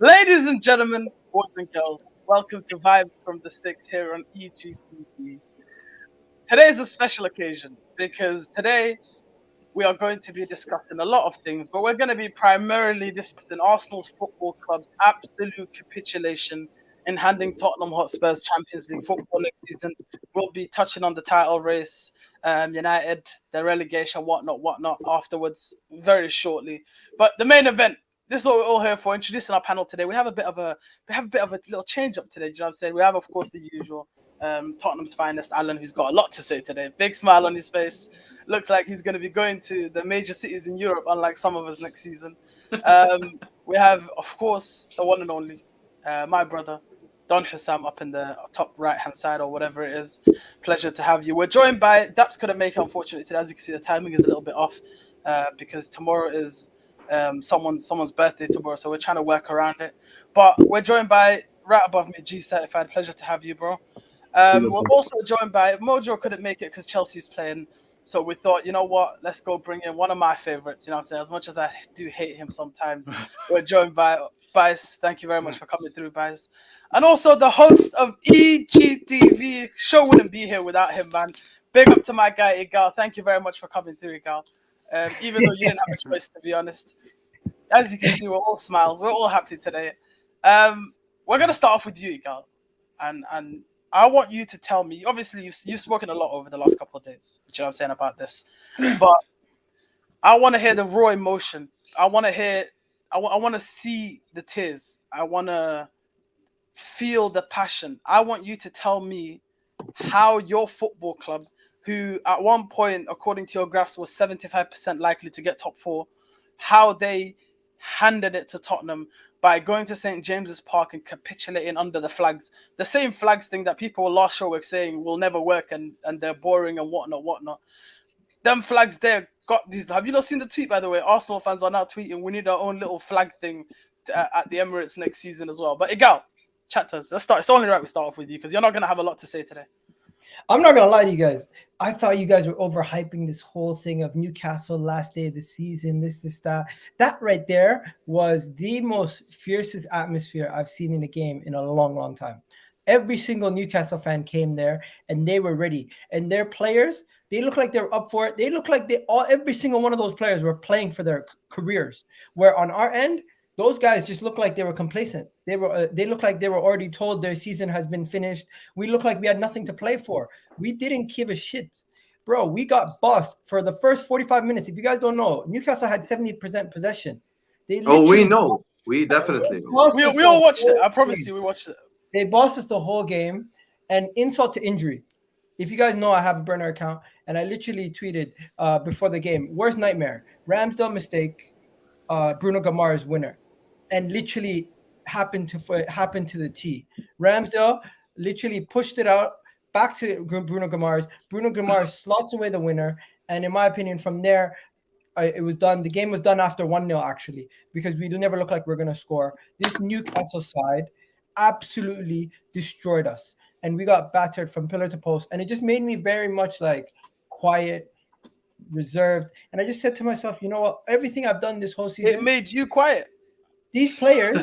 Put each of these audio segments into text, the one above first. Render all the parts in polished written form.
Ladies and gentlemen, boys and girls, welcome to Vibes from the Sticks here on EGTV. Today is a special occasion because today we are going to be discussing a lot of things, but we're going to be primarily discussing Arsenal's football club's absolute capitulation in handing Tottenham Hotspur's Champions League football next season. We'll be touching on the title race, United, the relegation, whatnot afterwards, very shortly. But the main event. This is what we're all here for. Introducing our panel today. We have a bit of a little change up today. Do you know what I'm saying? We have, of course, the usual Tottenham's finest, Alan, who's got a lot to say today. Big smile on his face. Looks like he's going to be going to the major cities in Europe, unlike some of us next season. We have, of course, the one and only, my brother, Don Husam, up in the top right-hand side or whatever it is. Pleasure to have you. We're joined by, Daps couldn't make it, unfortunately, today. As you can see, the timing is a little bit off because tomorrow is someone's birthday tomorrow, so we're trying to work around it. But we're joined by, right above me, G Certified. Pleasure to have you, bro. We're also joined by, Mojo couldn't make it because Chelsea's playing. So we thought, you know what, let's go bring in one of my favorites. You know what I'm saying? As much as I do hate him sometimes, we're joined by Bice. Thank you very much for coming through, Bice. And also the host of EGTV. Show wouldn't be here without him, man. Big up to my guy, Egal. Thank you very much for coming through, Egal. Even though you didn't have a choice, to be honest. As you can see, we're all smiles. We're all happy today. We're going to start off with you, Egal. And I want you to tell me, obviously, you've spoken a lot over the last couple of days, you know what I'm saying, about this. But I want to hear the raw emotion. I want to see the tears. I want to feel the passion. I want you to tell me how your football club, who at one point, according to your graphs, was 75% likely to get top four, how they handed it to Tottenham by going to St. James's Park and capitulating under the flags. The same flags thing that people last show were saying will never work and they're boring and whatnot. Them flags there got these. Have you not seen the tweet, by the way? Arsenal fans are now tweeting, we need our own little flag thing at the Emirates next season as well. But Egal, chat to us. Let's start. It's only right we start off with you because you're not going to have a lot to say today. I'm not going to lie to you guys. I thought you guys were overhyping this whole thing of Newcastle last day of the season, this, that. That right there was the most fiercest atmosphere I've seen in a game in a long, long time. Every single Newcastle fan came there and they were ready. And their players, they look like they're up for it. They look like every single one of those players were playing for their careers. Where on our end, those guys just look like they were complacent. They look like they were already told their season has been finished. We look like we had nothing to play for. We didn't give a shit. Bro, we got bossed for the first 45 minutes. If you guys don't know, Newcastle had 70% possession. We know. We definitely know. We all watched it. I promise you, we watched it. They bossed us the whole game, and insult to injury. If you guys know, I have a burner account, and I literally tweeted before the game, worst nightmare, Ramsdale mistake, Bruno Gamara's winner. And literally happened to the T. Ramsdale literally pushed it out back to Bruno Gamara's. Bruno Gamara slots away the winner. And in my opinion, from there, it was done. The game was done after 1-0, actually, because we never looked like we're going to score. This Newcastle side absolutely destroyed us. And we got battered from pillar to post. And it just made me very much like quiet, reserved. And I just said to myself, you know what? Everything I've done this whole season. It made you quiet. These players,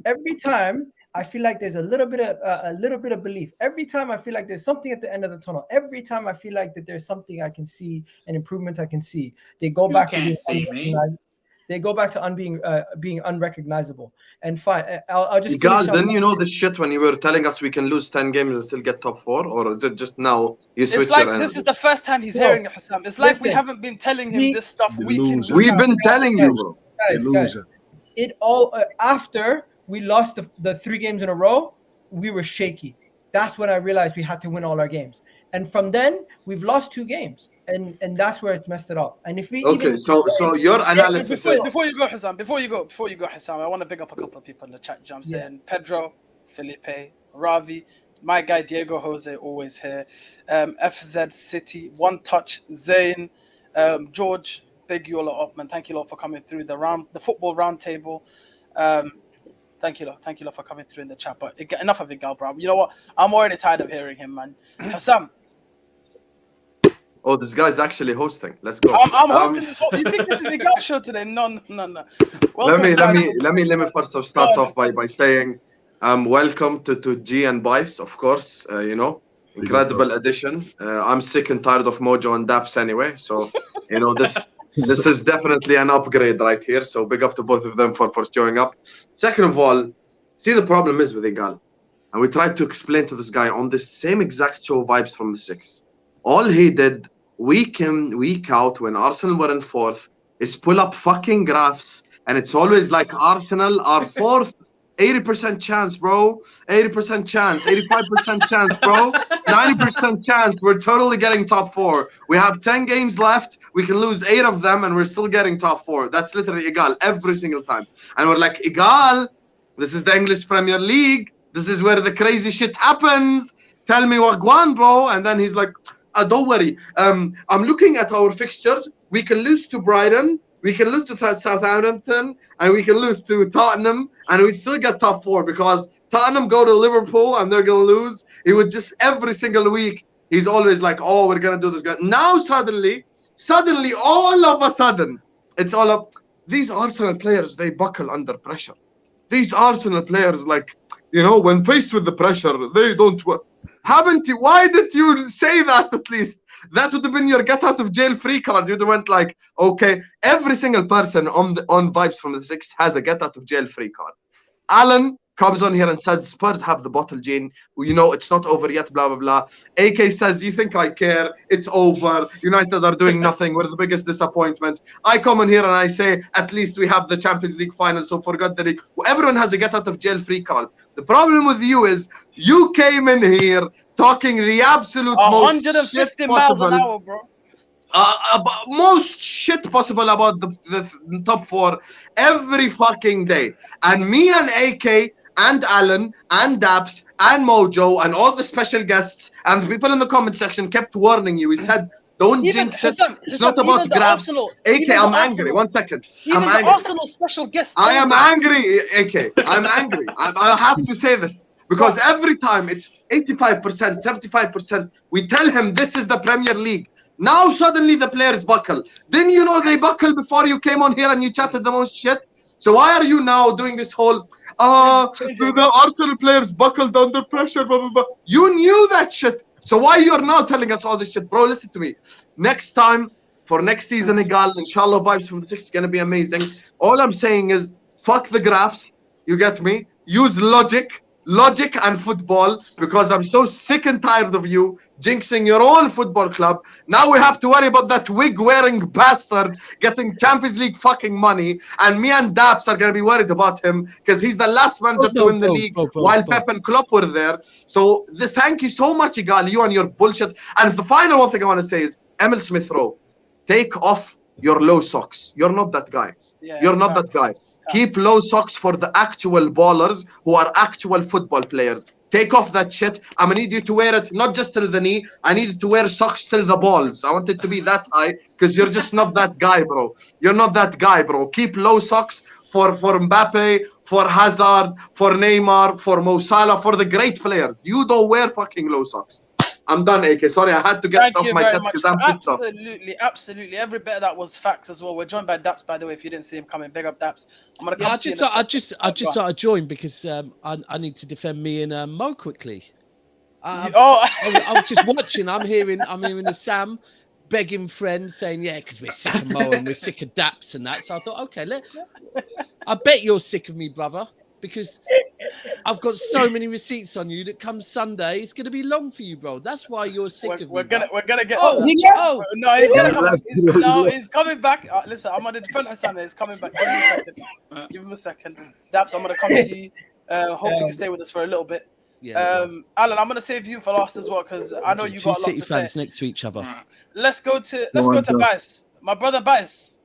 every time I feel like there's a little bit of belief. Every time I feel like there's something at the end of the tunnel. Every time I feel like that there's something I can see and improvements I can see. They go back to being unrecognizable. They go back to being unrecognizable. And fine, I'll just. Guys, then you know the shit when you were telling us we can lose 10 games and still get top 4, or is it just now you switch? It's like this is the first time he's hearing it, Husam. It's like we haven't been telling him this stuff week in. We've been telling you, bro. Guys, it all after we lost the 3 games in a row, we were shaky. That's when I realized we had to win all our games. And from then, we've lost 2 games. And that's where it's messed it up. And if we so your analysis before you go, Husam, I want to big up a couple of people in the chat. You know what I'm saying? Pedro, Felipe, Ravi, my guy Diego Jose, always here. FZ City, One Touch, Zayn, George, big you all up, man. Thank you all for coming through the football round table. Thank you lot for coming through in the chat. But enough of it, Gal, bro. You know what? I'm already tired of hearing him, man. Husam, Oh, this guy's actually hosting. Let's go. I'm hosting this whole. You think this is a girl show today? No. Let me Welcome, first Go start on, off by saying welcome to G and Bice, of course. Incredible addition. I'm sick and tired of Mojo and Daps anyway, so this is definitely an upgrade right here. So big up to both of them for showing up. Second of all, see the problem is with Egal, and we tried to explain to this guy on the same exact show vibes from the six. All he did week in week out when Arsenal were in fourth is pull up fucking graphs. And it's always like Arsenal are fourth, 80% chance, bro. 80% chance, 85% chance, bro. 90% chance. We're totally getting top four. We have 10 games left. We can lose 8 of them and we're still getting top four. That's literally Egal every single time. And we're like, Egal, this is the English Premier League. This is where the crazy shit happens. Tell me what Guan, bro. And then he's like, don't worry. I'm looking at our fixtures. We can lose to Brighton. We can lose to Southampton, and we can lose to Tottenham, and we still get top four because Tottenham go to Liverpool and they're gonna lose. He would just every single week. He's always like, "Oh, we're gonna do this." Now suddenly, all of a sudden, it's all up. These Arsenal players, they buckle under pressure. These Arsenal players, like when faced with the pressure, they don't. Haven't you? Why did you say that at least? That would have been your get out of jail free card. You'd have went like, okay, every single person on Vibes from the Six has a get out of jail free card. Alan comes on here and says Spurs have the bottle, Gene. It's not over yet, blah, blah, blah. AK says, you think I care? It's over. United are doing nothing. We're the biggest disappointment. I come on here and I say, at least we have the Champions League final, so forget the league. Everyone has a get out of jail free card. The problem with you is you came in here talking the absolute 150 miles an hour, bro. Most shit possible about the top four every fucking day. And me and AK and Alan and Daps and Mojo and all the special guests and the people in the comment section kept warning you. We said, don't jinx it. It's not about graphs. AK, I'm angry. 1 second. Even the Arsenal special guest. I am angry, AK. I'm angry. I have to say this. Because every time it's 85%, 75%, we tell him this is the Premier League. Now suddenly the players buckle. Didn't they buckle before you came on here and you chatted the most shit? So why are you now doing this whole, the Arsenal players buckled under pressure, blah, blah, blah. You knew that shit. So why you're now telling us all this shit? Bro, listen to me. Next time, for next season, Egal, inshallah, Vibes from the Six is going to be amazing. All I'm saying is, fuck the graphs. You get me? Use logic and football, because I'm so sick and tired of you jinxing your own football club. Now we have to worry about that wig-wearing bastard getting Champions League fucking money, and me and Daps are going to be worried about him because he's the last manager to win the league while Pep and Klopp were there. So thank you so much, Egal, you and your bullshit. And the final one thing I want to say is, Emil Smith-Rowe, take off your low socks. You're not that guy. You're not that guy. Keep low socks for the actual ballers who are actual football players. Take off that shit. I'm going to need you to wear it not just till the knee. I need you to wear socks till the balls. I want it to be that high because you're just not that guy, bro. You're not that guy, bro. Keep low socks for Mbappe, for Hazard, for Neymar, for Mo Salah, for the great players. You don't wear fucking low socks. I'm done, AK. Sorry, I had to get off my chest because I'm pissed off. Absolutely. Every bit of that was facts as well. We're joined by Daps, by the way. If you didn't see him coming, big up Daps. I'm gonna come I just thought I'd join because I need to defend me and Mo quickly. I was just watching. I'm hearing the Sam begging friends saying, yeah, because we're sick of Mo and we're sick of Daps and that. So I thought, okay, I bet you're sick of me, brother, because I've got so many receipts on you that come Sunday, it's going to be long for you, bro. That's why you're sick of me. We're gonna get. He's coming back. Listen, I'm on the front of Sunday. He's coming back. Give him a second. Daps, I'm gonna come to you. Hope you can stay with us for a little bit. Alan, I'm gonna save you for last as well because I know you got a lot City to fans say. next to each other. Let's go to Bice, my brother Bice.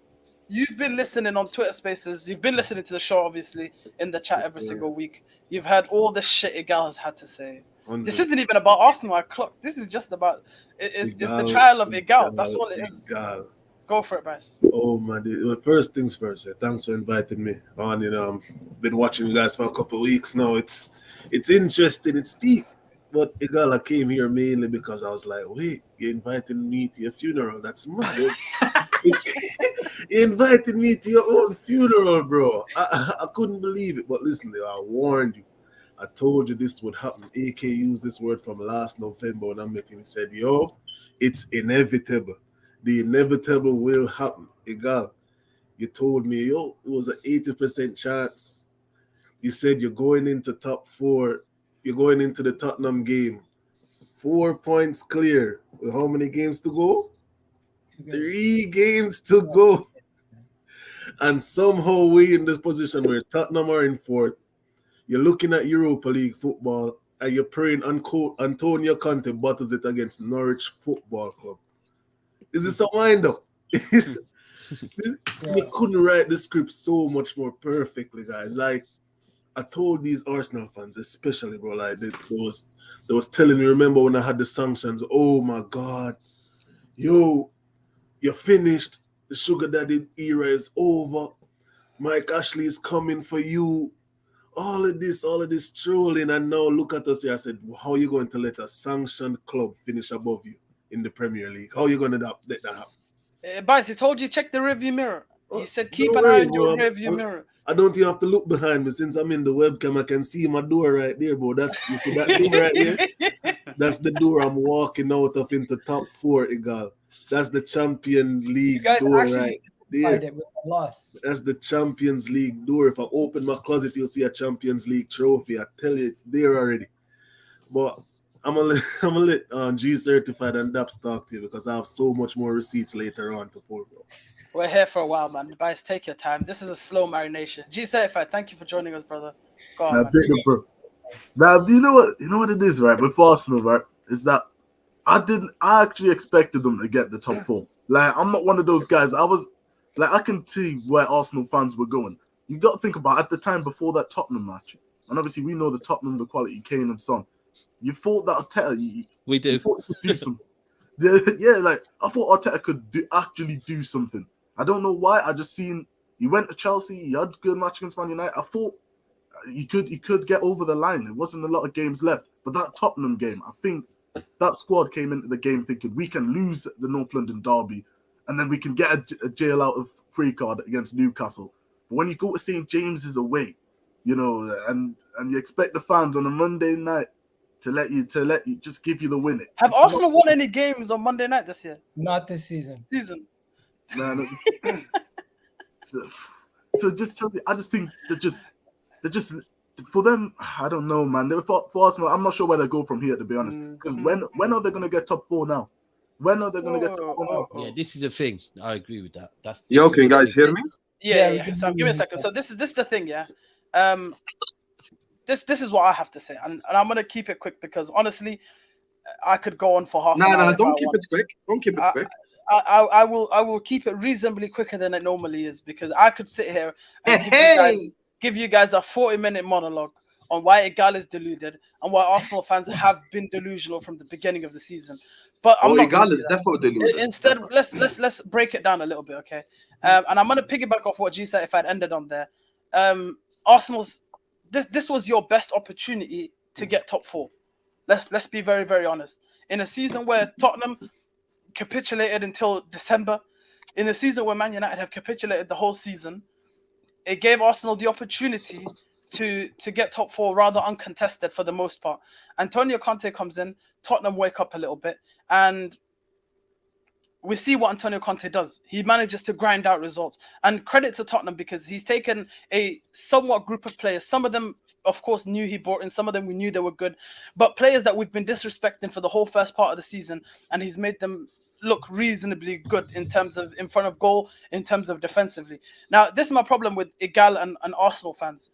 You've been listening on Twitter Spaces. You've been listening to the show, obviously, in the chat every single week. You've heard all the shit Egal has had to say. This isn't even about Arsenal. This is just about it's the trial of Egal. That's all it is. Go for it, Bryce. Oh man! Well, first things first. Thanks for inviting me on. I've been watching you guys for a couple of weeks now. It's interesting. It's peak. But Egal, I came here mainly because I was like, wait, you invited me to your funeral. That's mad. It's, you invited me to your own funeral, bro. I couldn't believe it. But listen, I warned you. I told you this would happen. AK used this word from last November when I met him. He said, yo, it's inevitable. The inevitable will happen. Egal, you told me, yo, it was an 80% chance. You said you're going into top four. You're going into the Tottenham game. 4 points clear. With how many games to go? 3 games to go. And somehow we're in this position where Tottenham are in fourth. You're looking at Europa League football and you're praying Antonio Conte battles it against Norwich Football Club. Is this a wind-up? You couldn't write the script so much more perfectly, guys. Like, I told these Arsenal fans, especially, bro, like they was telling me, remember when I had the sanctions, oh my God, yo, you're finished. The sugar daddy era is over. Mike Ashley is coming for you. All of this trolling, and now look at us here. I said, how are you going to let a sanctioned club finish above you in the Premier League? How are you going to let that happen? Bice, he told you check the rearview mirror. He said keep an eye on your rearview mirror. I don't even have to look behind me since I'm in the webcam. I can see my door right there, bro. You see that door right there? That's the door I'm walking out of into top four, Egal. That's the Champions League door right there. That's the Champions League door. If I open my closet, you'll see a Champions League trophy. I tell you, it's there already. But I'm gonna let G Certified and Daps talk to you because I have so much more receipts later on to pull, bro. We're here for a while, man. Guys, take your time. This is a slow marination. G Certified, thank you for joining us, brother. Go on, man. Bro. Now, you know what it is, right? With Arsenal, right? Is that I actually expected them to get the top four. Like, I'm not one of those guys. I can see where Arsenal fans were going. You got to think about at the time before that Tottenham match, and obviously we know the Tottenham, the quality, Kane and Son. You thought that Arteta, we do. You thought he could do something. Yeah, like I thought Arteta could actually do something. I don't know why. I just seen he went to Chelsea. He had a good match against Man United. I thought he could get over the line. There wasn't a lot of games left, but that Tottenham game, I think that squad came into the game thinking we can lose the North London derby, and then we can get a jail out of free card against Newcastle. But when you go to St. James's away, you know, and you expect the fans on a Monday night to let you just give you the win. Have Arsenal won any games on Monday night this year? Not this season. No. So just tell me, I just think they're just for them. I don't know, man. For Arsenal, I'm not sure where they go from here, to be honest. Because when are they going to get top four now? When are they going to get top four now? Yeah, this is a thing. I agree with that. Yo, can you guys hear me? Yeah. So give me a second. So this is the thing, yeah. This is what I have to say, and I'm gonna keep it quick because honestly, I could go on for half an hour. No, don't keep it quick. Don't keep it quick. I will keep it reasonably quicker than it normally is because I could sit here and give you guys a 40-minute monologue on why Egal is deluded and why Arsenal fans have been delusional from the beginning of the season. But I'm not Egal is definitely deluded. Instead, let's break it down a little bit, okay? And I'm gonna piggyback off what G said if I'd ended on there. Arsenal's this was your best opportunity to get top four. Let's be very, very honest. In a season where Tottenham capitulated until December, in a season where Man United have capitulated the whole season, it gave Arsenal the opportunity to get top four rather uncontested for the most part. Antonio Conte comes in, Tottenham wake up a little bit, and we see what Antonio Conte does. He manages to grind out results. And credit to Tottenham because he's taken a somewhat group of players. Some of them, of course, knew he brought in. Some of them we knew they were good. But players that we've been disrespecting for the whole first part of the season, and he's made them look reasonably good in terms of in front of goal, in terms of defensively. Now, this is my problem with Egal and Arsenal fans.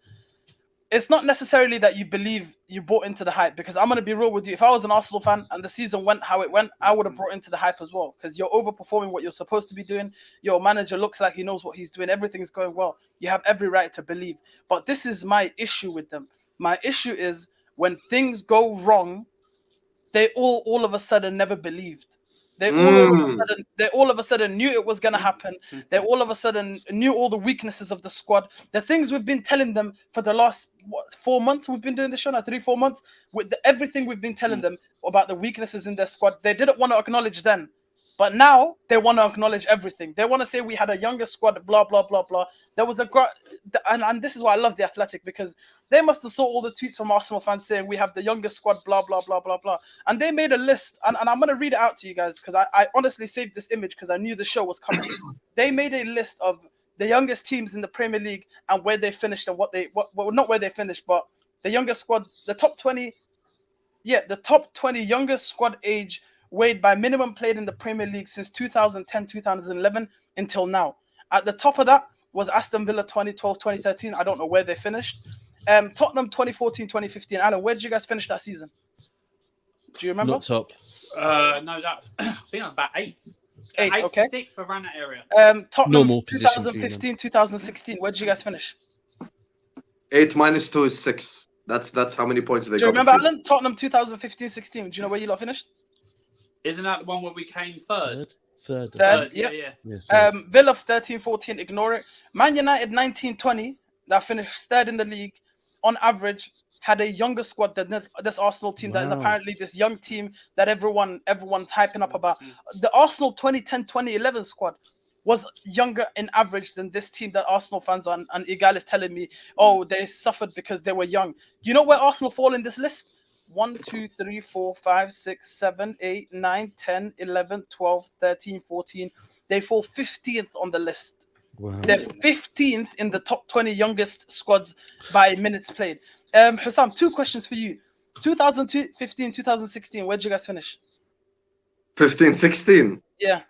It's not necessarily that you believe you bought into the hype, because I'm going to be real with you. If I was an Arsenal fan and the season went how it went, I would have brought into the hype as well, because you're overperforming what you're supposed to be doing. Your manager looks like he knows what he's doing. Everything's going well. You have every right to believe. But this is my issue with them. My issue is when things go wrong, they all of a sudden never believed. They all of a sudden knew it was going to happen. They all of a sudden knew all the weaknesses of the squad. The things we've been telling them for the last 4 months. We've been doing the show now, 3-4 months. With everything we've been telling them about the weaknesses in their squad, they didn't want to acknowledge then. But now they want to acknowledge everything. They want to say we had a younger squad, blah, blah, blah, blah. There was and this is why I love The Athletic, because they must have saw all the tweets from Arsenal fans saying we have the youngest squad, blah, blah, blah, blah, blah. And they made a list, and I'm going to read it out to you guys, because I honestly saved this image because I knew the show was coming. They made a list of the youngest teams in the Premier League and where they finished and not where they finished, but the youngest squads, the top 20 youngest squad age weighed by minimum played in the Premier League since 2010, 2011 until now. At the top of that was Aston Villa 2012, 2013. I don't know where they finished. Tottenham 2014, 2015. Alan, where did you guys finish that season? Do you remember? Not top. No, I think that was about 8th. 8th, okay. 6th around that area. Tottenham Normal 2015, 2016. Where did you guys finish? 8 minus 2 is 6. That's how many points they got. Do you remember, Alan? Tottenham 2015, 16. Do you know where you lot finished? Isn't that the one where we came third? Third, yeah. Villa 13, 14, ignore it. Man United 19, 20, that finished third in the league, on average, had a younger squad than this Arsenal team that is apparently this young team that everyone's hyping up about. The Arsenal 2010, 2011 squad was younger in average than this team that Arsenal fans and Egal is telling me, oh, they suffered because they were young. You know where Arsenal fall in this list? 1, 2, 3, 4, 5, 6, 7, 8, 9, 10, 11, 12, 13, 14. They fall 15th on the list. Wow. They're 15th in the top 20 youngest squads by minutes played. Husam, 2 questions for you. 2015, 2016, where did you guys finish? 15, 16? Yeah.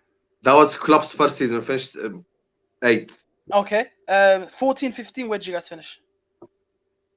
That was Klopp's first season. Finished 8th. Okay. 14, 15, where did you guys finish?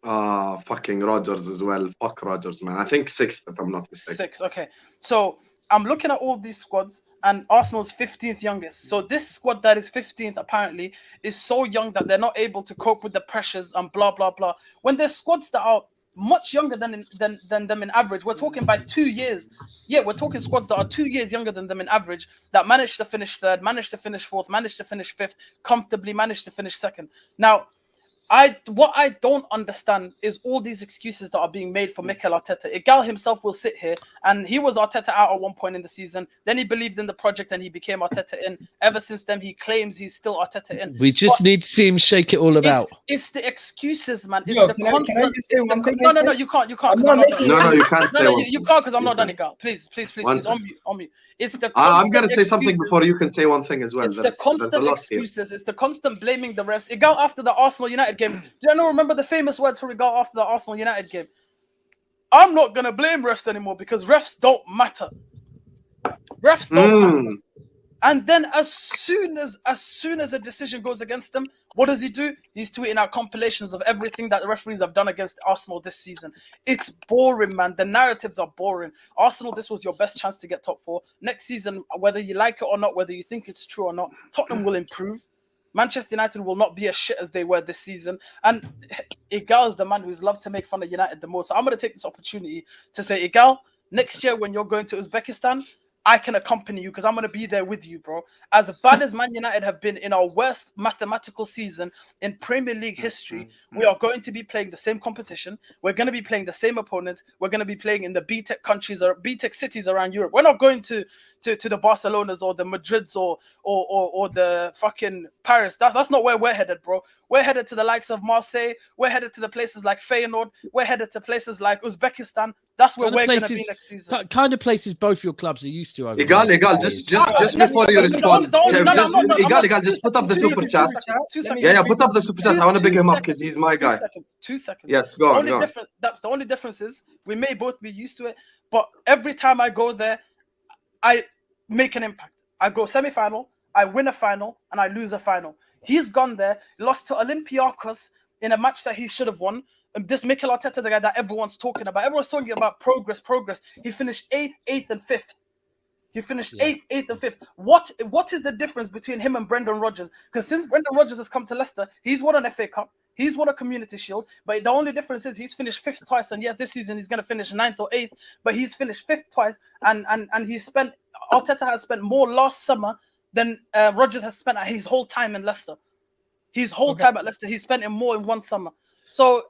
Fucking Rodgers as well. Fuck Rodgers, man. I think 6th, if I'm not mistaken. 6, okay. So I'm looking at all these squads, and Arsenal's 15th youngest. So this squad that is 15th apparently is so young that they're not able to cope with the pressures and blah blah blah. When there's squads that are much younger than them in average, we're talking by 2 years. Yeah, we're talking squads that are 2 years younger than them in average that managed to finish third, managed to finish fourth, managed to finish fifth, comfortably managed to finish second. Now, what I don't understand is all these excuses that are being made for Mikel Arteta. Egal himself will sit here, and he was Arteta out at one point in the season. Then he believed in the project and he became Arteta in. Ever since then, he claims he's still Arteta in. We just need to see him shake it all about. It's the excuses, man. It's Yo, the can I constant. just say one thing? No, you can't. You can't. No, you can't. No, you can't because I'm not done, Egal. Please. On mute. It's the I'm constant going to say something excuses. before you can say one thing as well. It's the constant excuses. It's the constant blaming the refs. Egal after the Arsenal United game. Do you know? Remember the famous words for Egal after the Arsenal United game? I'm not gonna blame refs anymore because refs don't matter. Refs don't matter. And then as soon as a decision goes against them, what does he do? He's tweeting out compilations of everything that the referees have done against Arsenal this season. It's boring, man. The narratives are boring. Arsenal, this was your best chance to get top 4. Next season, whether you like it or not, whether you think it's true or not, Tottenham will improve. Manchester United will not be as shit as they were this season. And Egal is the man who's loved to make fun of United the most. So I'm going to take this opportunity to say, Egal, next year when you're going to Uzbekistan, I can accompany you because I'm going to be there with you, bro. As bad as Man United have been in our worst mathematical season in Premier League history, we are going to be playing the same competition. We're going to be playing the same opponents. We're going to be playing in the B-Tech countries or B-Tech cities around Europe. We're not going to the Barcelonas or the Madrids or the fucking Paris. That's not where we're headed, bro. We're headed to the likes of Marseille. We're headed to the places like Feyenoord. We're headed to places like Uzbekistan. That's where we're going to be next season. Kind of places both your clubs are used to. Egal, just before you respond. Egal, just put up the super chat. Yeah, put up the super chat. I want to big him up because he's my guy. 2 seconds. Yes, go on. That's the only difference is we may both be used to it, but every time I go there, I make an impact. I go semi-final, I win a final, and I lose a final. He's gone there, lost to Olympiacos in a match that he should have won. This Mikel Arteta, the guy that everyone's talking about. Everyone's talking about progress. He finished 8th, and 5th. He finished 8th and 5th. What is the difference between him and Brendan Rodgers? Because since Brendan Rodgers has come to Leicester, he's won an FA Cup. He's won a Community Shield. But the only difference is he's finished 5th twice. And yes, this season he's going to finish 9th or 8th. But he's finished 5th twice. And he's spent Arteta has spent more last summer than Rodgers has spent his whole time in Leicester. His whole time at Leicester, he spent it more in one summer. So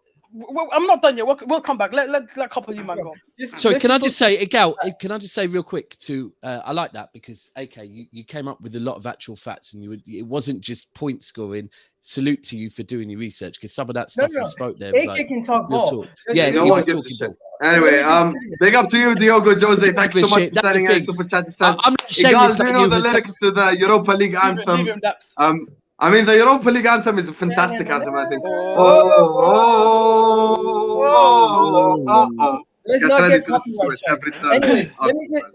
I'm not done yet. We'll come back. Let a couple of you man go. Sorry, can I just say, Egal, can I just say real quick to I like that because AK, you came up with a lot of actual facts and it wasn't just point scoring. Salute to you for doing your research because some of that stuff you spoke there. AK can talk ball. Yeah, no he one was gives a talking shit. ball. Anyway, big up to you, Diogo Jose. Thanks so much for That's sending the in thing. super chat. I'm not Egal, shameless do you like know you, the Husam. lyrics to the Europa League anthem? Leave him, Daps. I mean, the Europa League anthem is a fantastic anthem, I think. Let's Get not ready get to listen to copyright it strike. every time. Anyways, let me just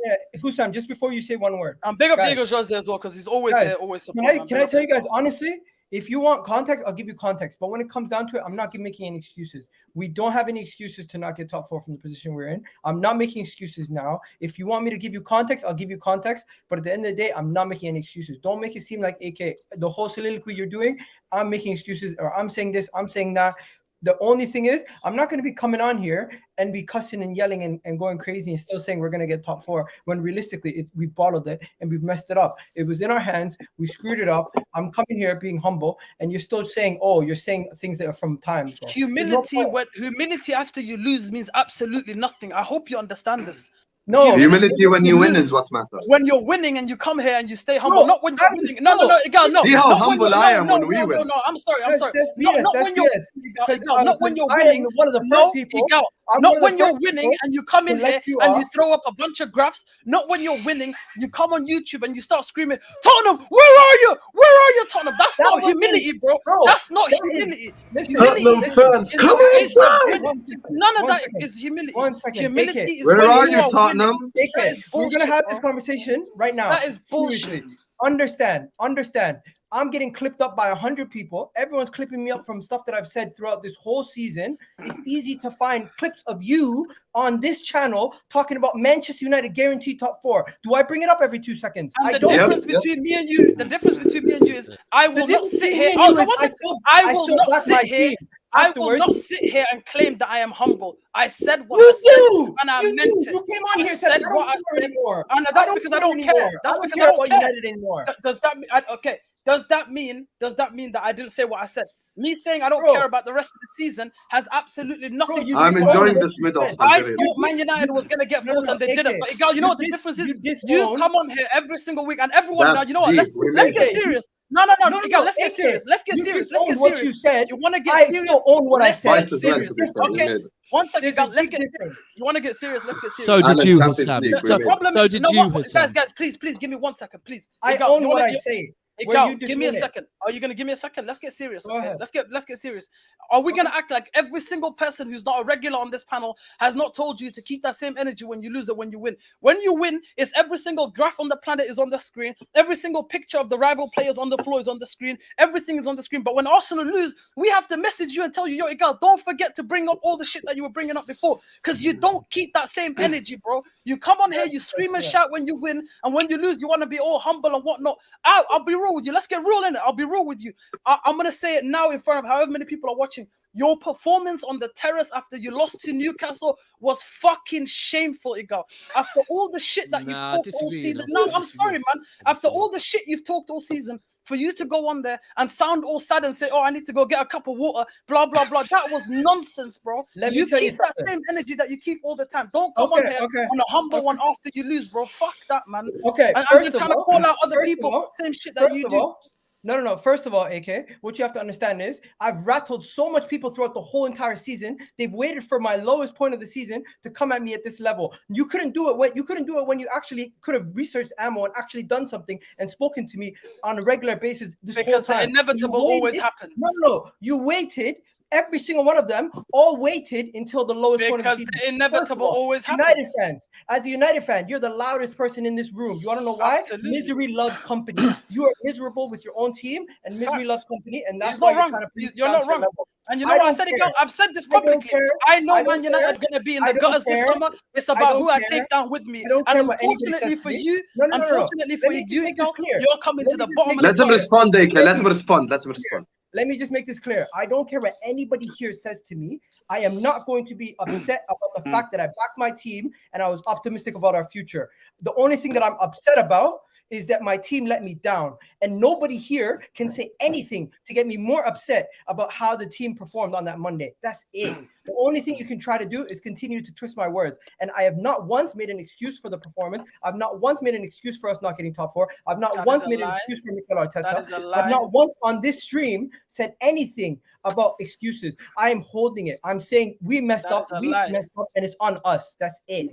Husam, just before you say one word. Big up Guys. Diego Jose as well because he's always Guys, there, always supporting. Can I tell you guys honestly? If you want context, I'll give you context. But when it comes down to it, I'm not making any excuses. We don't have any excuses to not get top 4 from the position we're in. I'm not making excuses now. If you want me to give you context, I'll give you context. But at the end of the day, I'm not making any excuses. Don't make it seem like AK, the whole soliloquy you're doing, I'm making excuses or I'm saying this, I'm saying that. The only thing is, I'm not going to be coming on here and be cussing and yelling and going crazy and still saying we're going to get top 4 when realistically we bottled it and we've messed it up. It was in our hands. We screwed it up. I'm coming here being humble and you're still saying, you're saying things that are from time ago. Humility after you lose means absolutely nothing. I hope you understand this. No, humility when you win is what matters. When you're winning and you come here and you stay humble, not when you're winning. No, Egal, no. See how humble I am when we win. No, I'm sorry. Not when you're winning. One of the first people. Not when you're winning and you come in here and you throw up a bunch of graphs. Not when you're winning, you come on YouTube and you start screaming, Tottenham, where are you? Where are you, Tottenham? That's not humility, bro. That's not humility. Tottenham fans, come inside. None of that is humility. 1 second. Humility is where when are you you, are Tottenham? winning. We're gonna have this conversation right now. That is bullshit. Understand. I'm getting clipped up by 100 people. Everyone's clipping me up from stuff that I've said throughout this whole season. It's easy to find clips of you on this channel talking about Manchester United guaranteed top 4. Do I bring it up every 2 seconds? And the difference between me and you is I will not sit here. I will not sit here and claim that I am humble. I said what I said and I meant it. You came on here and said what I said anymore. And that's because I don't care. That's because I don't care anymore. Does that mean okay? Does that mean that I didn't say what I said? Me saying I don't care about the rest of the season has absolutely nothing to do with it. I'm enjoying this middle. I thought Man United was going to get fourth and they didn't. But Egal, you know what the difference is? You come on here every single week and everyone now, you know what? Let's get serious. No, Egal, let's get serious. Let's get serious. What you said. You want to get serious? I still own what I said. Okay. 1 second, Egal, let's get serious. You want to get serious? Let's get serious. So did you, Husam. So did you, Husam. Guys, please give me 1 second, please. I own what I say. Egal, give me a second. Are you gonna give me a second? Let's get serious. Okay? Let's get serious. Are we gonna act like every single person who's not a regular on this panel has not told you to keep that same energy when you lose or when you win? When you win, it's every single graph on the planet is on the screen. Every single picture of the rival players on the floor is on the screen. Everything is on the screen. But when Arsenal lose, we have to message you and tell you, yo, Egal, don't forget to bring up all the shit that you were bringing up before, because you don't keep that same energy, bro. You come on here, you scream and shout when you win, and when you lose, you want to be all humble and whatnot. I'll be real with you. Let's get real in it. I'll be real with you. I'm going to say it now in front of however many people are watching. Your performance on the terrace after you lost to Newcastle was fucking shameful, Egal. After all the shit that you've talked all season. No, I'm sorry, man. After all the shit you've talked all season, for you to go on there and sound all sad and say, I need to go get a cup of water, blah, blah, blah. That was nonsense, bro. You keep that same energy that you keep all the time. Don't come on here on a humble one after you lose, bro. Fuck that, man. Okay. And you're trying to call out other people for the same shit that you do. No. First of all, AK, what you have to understand is I've rattled so much people throughout the whole entire season. They've waited for my lowest point of the season to come at me at this level. You couldn't do it when you actually could have researched ammo and actually done something and spoken to me on a regular basis this whole time. Because the inevitable always happens. No. You waited. Every single one of them all waited until the lowest point of the season. Because the inevitable always happens. United fans, as a United fan, you're the loudest person in this room. You want to know why? Absolutely. Misery loves company. You are miserable with your own team, and misery loves company, and that's He's why not you're wrong. You're not wrong. And you know what I said, Egal? I've said this publicly. I know Man United are going to be in the gutters this summer. It's about who I take down with me. And unfortunately for you, Egal, you're coming to the bottom of the Let him respond, AK. Let him respond. let me just make this clear. I don't care what anybody here says to me. I am not going to be upset about the fact that I backed my team and I was optimistic about our future. The only thing that I'm upset about is that my team let me down. And nobody here can say anything to get me more upset about how the team performed on that Monday. That's it. The only thing you can try to do is continue to twist my words. And I have not once made an excuse for the performance. I've not once made an excuse for us not getting top 4. I've not once made an excuse for Mikel Arteta. I've not once on this stream said anything about excuses. I am holding it. I'm saying we messed up. We messed up, and it's on us. That's it.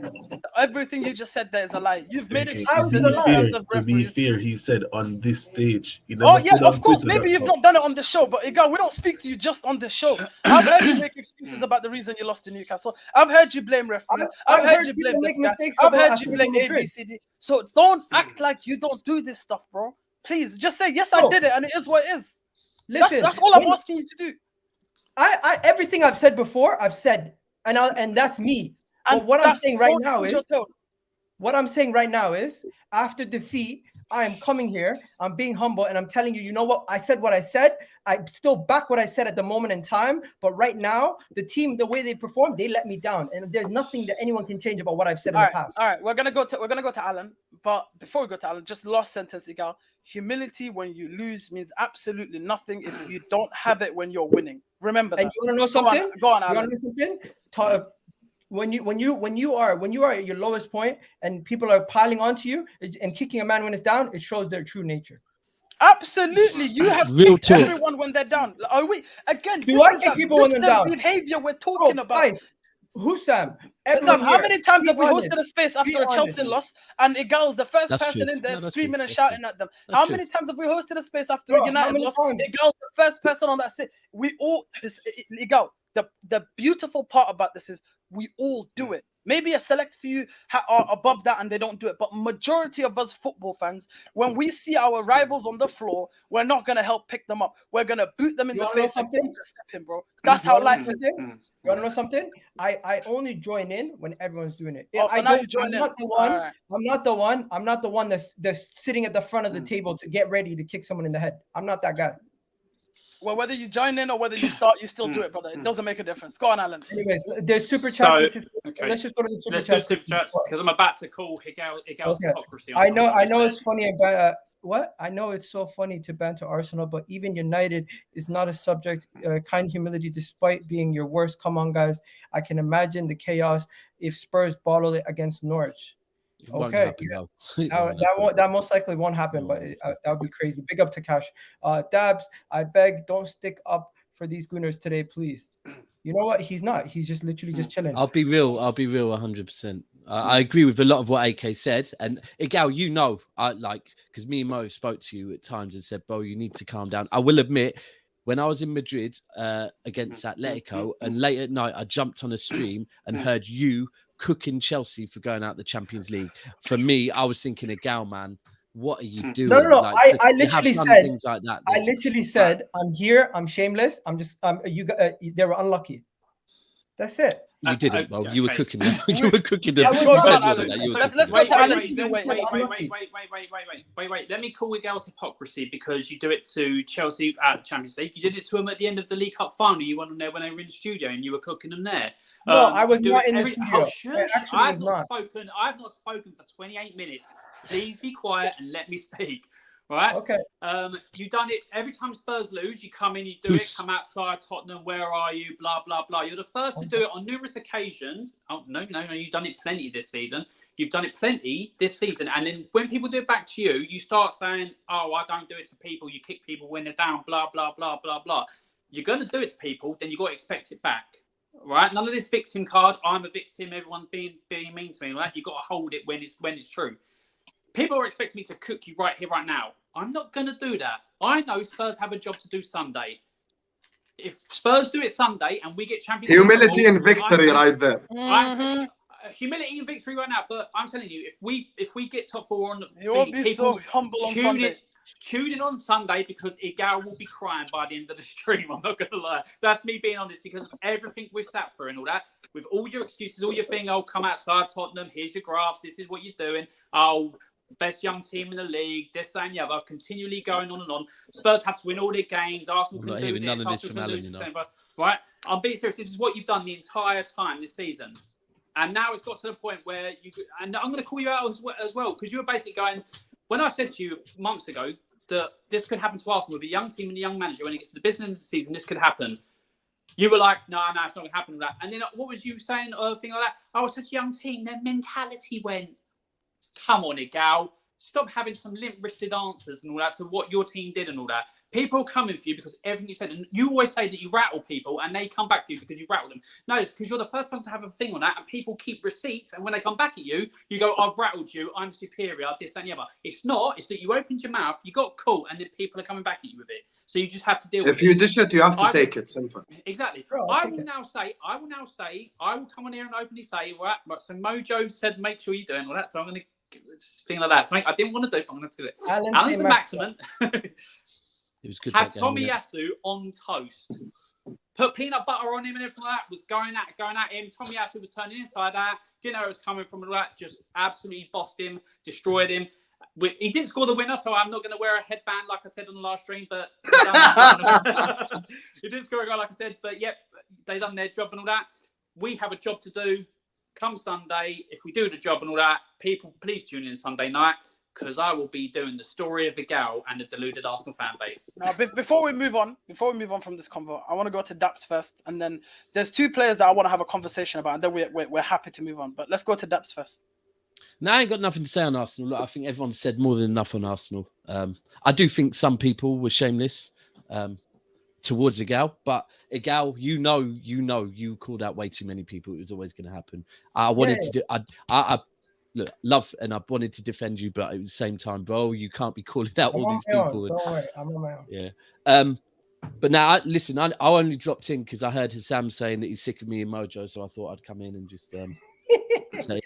Everything you just said there is a lie. You've made Okay, excuses in to terms of be referees. fair, he said on this stage. He Oh never yeah, said on of course. Twitter Maybe that, you've not done it on the show, but Egal, we don't speak to you just on the show. I've heard you make excuses about the reason you lost to Newcastle. I've heard you blame referees. I've heard you blame this guy. I've heard you blame ABCD. So don't act like you don't do this stuff, bro. Please, just say yes, I did it, and it is what it is. Listen, that's all I'm asking you to do. I everything I've said before, I've said, and that's me. And but what I'm saying right now is, what I'm saying right now is, after defeat, I am coming here. I'm being humble, and I'm telling you, you know what? I said what I said. I still back what I said at the moment in time. But right now, the team, the way they perform, they let me down, and there's nothing that anyone can change about what I've said in the past. All right, we're gonna go to Alan. But before we go to Alan, just last sentence, Egal. Humility when you lose means absolutely nothing if you don't have it when you're winning. Remember that. And you want to know something? Go on, Alan. You want to know something? When you are at your lowest point and people are piling onto you and kicking a man when it's down, it shows their true nature. Absolutely, you have kicked everyone when they're down. Are we again? Do I kick people when they're down? Behavior we're talking about. Guys, Husam, how many times have we hosted a space after a Chelsea loss and Egal's the first person in there screaming and shouting at them? How many times have we hosted a space after a United loss? Egal's the first person on that sit. We all, Egal. The beautiful part about this is we all do it. Maybe a select few are above that and they don't do it. But majority of us football fans, when we see our rivals on the floor, we're not going to help pick them up. We're going to boot them in the face and step in, bro. That's how life is. You want to know something? I only join in when everyone's doing it. I'm not the one that's sitting at the front of the table to get ready to kick someone in the head. I'm not that guy. Well, whether you join in or whether you start, you still do it, brother. It doesn't make a difference. Go on, Alan. Anyways, there's super chat. Let's just go to the super chat. Super chats because I'm about to call Egal's hypocrisy. I know it's funny about what? I know it's so funny to banter Arsenal, but even United is not a subject. Kind humility, despite being your worst. Come on, guys. I can imagine the chaos if Spurs bottle it against Norwich. Okay, that most likely won't happen, but that would be crazy. Big up to Cash. Dabs, I beg, don't stick up for these Gooners today, please. You know what? He's not. He's just literally just chilling. I'll be real 100%. I agree with a lot of what AK said. And Egal, you know, because me and Mo spoke to you at times and said, bro, you need to calm down. I will admit, when I was in Madrid against Atletico, and late at night, I jumped on a stream and heard you cooking Chelsea for going out the Champions League. For me, I was thinking, Egal, man, what are you doing? No. I literally said things like that. I literally said, I'm here. I'm shameless. I'm just they were unlucky. That's it. You didn't. Well, you were cooking them. You were cooking them. Let's go to Alan. Wait. Let me call Egal's hypocrisy because you do it to Chelsea at the Champions League. You did it to him at the end of the League Cup final. You went on there when they were in the studio and you were cooking them there. No, I was not in the studio. I've not spoken for 28 minutes. Please be quiet and let me speak. Right. Okay. You've done it every time Spurs lose. You come in, you do it. Come outside Tottenham. Where are you? Blah blah blah. You're the first to do it on numerous occasions. Oh no! You've done it plenty this season. You've done it plenty this season. And then when people do it back to you, you start saying, "Oh, I don't do it to people. You kick people when they're down." Blah blah blah blah blah. You're gonna do it to people, then you got to expect it back. Right? None of this victim card. I'm a victim. Everyone's being mean to me. Right? You got to hold it when it's true. People are expecting me to cook you right here, right now. I'm not going to do that. I know Spurs have a job to do Sunday. If Spurs do it Sunday and we get Champions League... Humility and victory right there. Humility and victory right now. But I'm telling you, if we get top 4 on the... You won't be so humble on Sunday. Tune in on Sunday because Egal will be crying by the end of the stream. I'm not going to lie. That's me being honest because of everything we've sat through and all that. With all your excuses, all your thing, come outside Tottenham, here's your graphs, this is what you're doing. best young team in the league, this and the other, continually going on and on. Spurs have to win all their games. Arsenal can do this. Arsenal can lose this. Right? I'm being serious. This is what you've done the entire time this season. And now it's got to the point where and I'm going to call you out as well, because you were basically going, when I said to you months ago that this could happen to Arsenal with a young team and a young manager, when it gets to the business of the season, this could happen. You were like, no, it's not going to happen with that. And then what was you saying? Thing like that. Oh, it's such a young team. Their mentality went, come on, Egal. Stop having some limp-wristed answers and all that to what your team did and all that. People are coming for you because everything you said, and you always say that you rattle people and they come back for you because you rattle them. No, it's because you're the first person to have a thing on that, and people keep receipts, and when they come back at you, you go, I've rattled you, I'm superior, this and the other. It's not, it's that you opened your mouth, you got caught, and then people are coming back at you with it. So you just have to deal with it. If you dish it, you have to take it. Simple. Exactly. I will now say, I will come on here and openly say, right, so Mojo said, make sure you're doing all that, so I'm going to thing like that. Something I didn't want to do, but I'm going to do it. Alan Saint-Maximin had Tomiyasu on toast. Put peanut butter on him and everything like that. Was going at him. Tomiyasu was turning inside out. Didn't know it was coming from that. Just absolutely bossed him, destroyed him. He didn't score the winner, so I'm not going to wear a headband like I said on the last stream. But he didn't score a goal like I said. But yep, they done their job and all that. We have a job to do. Come Sunday, if we do the job and all that, people, please tune in Sunday night, because I will be doing the story of Egal and the deluded Arsenal fan base. Now, before we move on from this convo, I want to go to Daps first, and then there's two players that I want to have a conversation about, and then we're happy to move on. But let's go to Daps first. No, I ain't got nothing to say on Arsenal. Look, I think everyone said more than enough on Arsenal. I do think some people were shameless towards Egal, but Egal, you called out way too many people. It was always going to happen. I wanted to do. I look, love, and I wanted to defend you, but at the same time, bro, you can't be calling out all these people. Don't worry, I'm on my own. Yeah. But now, listen, I only dropped in because I heard Husam saying that he's sick of me and Mojo, so I thought I'd come in and just say, okay,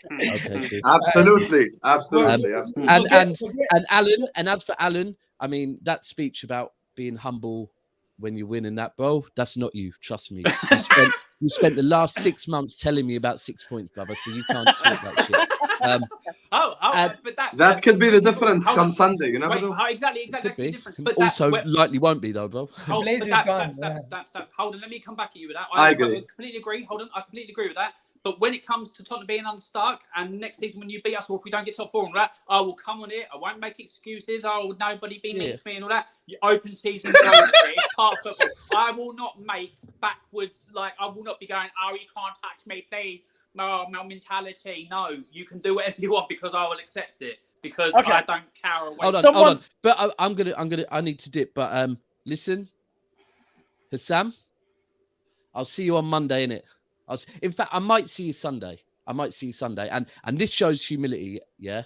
cool. Absolutely. And Alan, and as for Alan, I mean, that speech about being humble when you win and that, bro, that's not you. Trust me. You spent the last 6 months telling me about 6 points, brother. So you can't talk that shit. But that could be the difference come Sunday. You never know. Exactly. Could be. Difference. But also, likely won't be though, bro. Hold on, let me come back at you with that. I agree. Completely agree. Hold on, I completely agree with that. But when it comes to Tottenham being unstuck, and next season when you beat us, or if we don't get top four and all that, I will come on it. I won't make excuses. Will nobody be mean to me and all that. Open season, go for it. It's part of football. I will not make backwards, like, I will not be going, you can't touch me, please. No, mentality. No, you can do whatever you want because I will accept it. Because I don't care away. Hold on. But I need to dip. But listen, Husam, I'll see you on Monday, innit? In fact, I might see you Sunday. And this shows humility, yeah?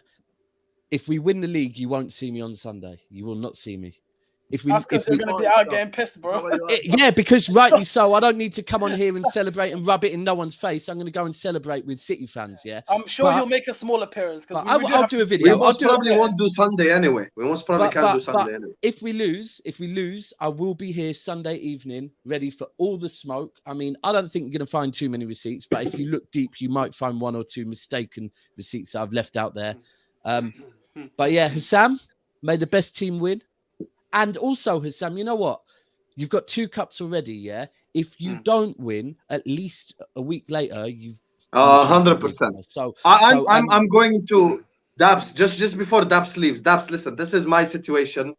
If we win the league, you won't see me on Sunday. You will not see me. That's because you're going to be out getting pissed, bro. Yeah, because rightly so. I don't need to come on here and celebrate and rub it in no one's face. I'm going to go and celebrate with City fans, yeah? I'm sure you'll make a small appearance. I'll do a video. We probably won't do Sunday anyway. We most probably can't do Sunday anyway. If we lose, I will be here Sunday evening, ready for all the smoke. I mean, I don't think you're going to find too many receipts, but if you look deep, you might find one or two mistaken receipts that I've left out there. But yeah, Husam, may the best team win. And also, Husam, you know what? You've got 2 cups already, yeah? If you don't win, at least a week later, you've... 100%. So I'm going to... Daps, just before Daps leaves. Daps, listen, this is my situation,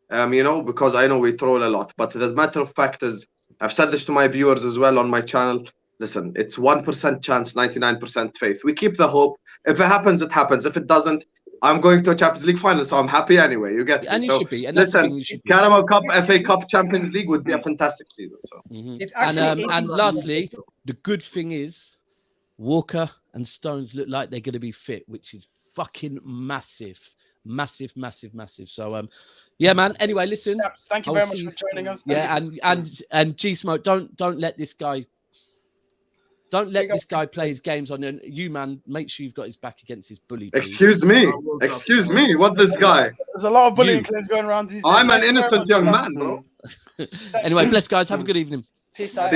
because I know we troll a lot. But the matter of fact is, I've said this to my viewers as well on my channel. Listen, it's 1% chance, 99% faith. We keep the hope. If it happens, it happens. If it doesn't, I'm going to a Champions League final, so I'm happy anyway. You get me? And you should be. And listen, Carabao Cup, FA Cup, Champions League would be a fantastic season. So. And lastly, the good thing is Walker and Stones look like they're going to be fit, which is fucking massive. So, yeah, man. Anyway, listen. Thank you very much for joining us. Yeah, and G Smoke, don't let this guy. Don't let this guy play his games on you, man. Make sure you've got his back against his bully. Please. Excuse me. What this guy? There's a lot of bullying claims going around these days. I'm an innocent young man, bro. Anyway, bless guys. Have a good evening. Peace out.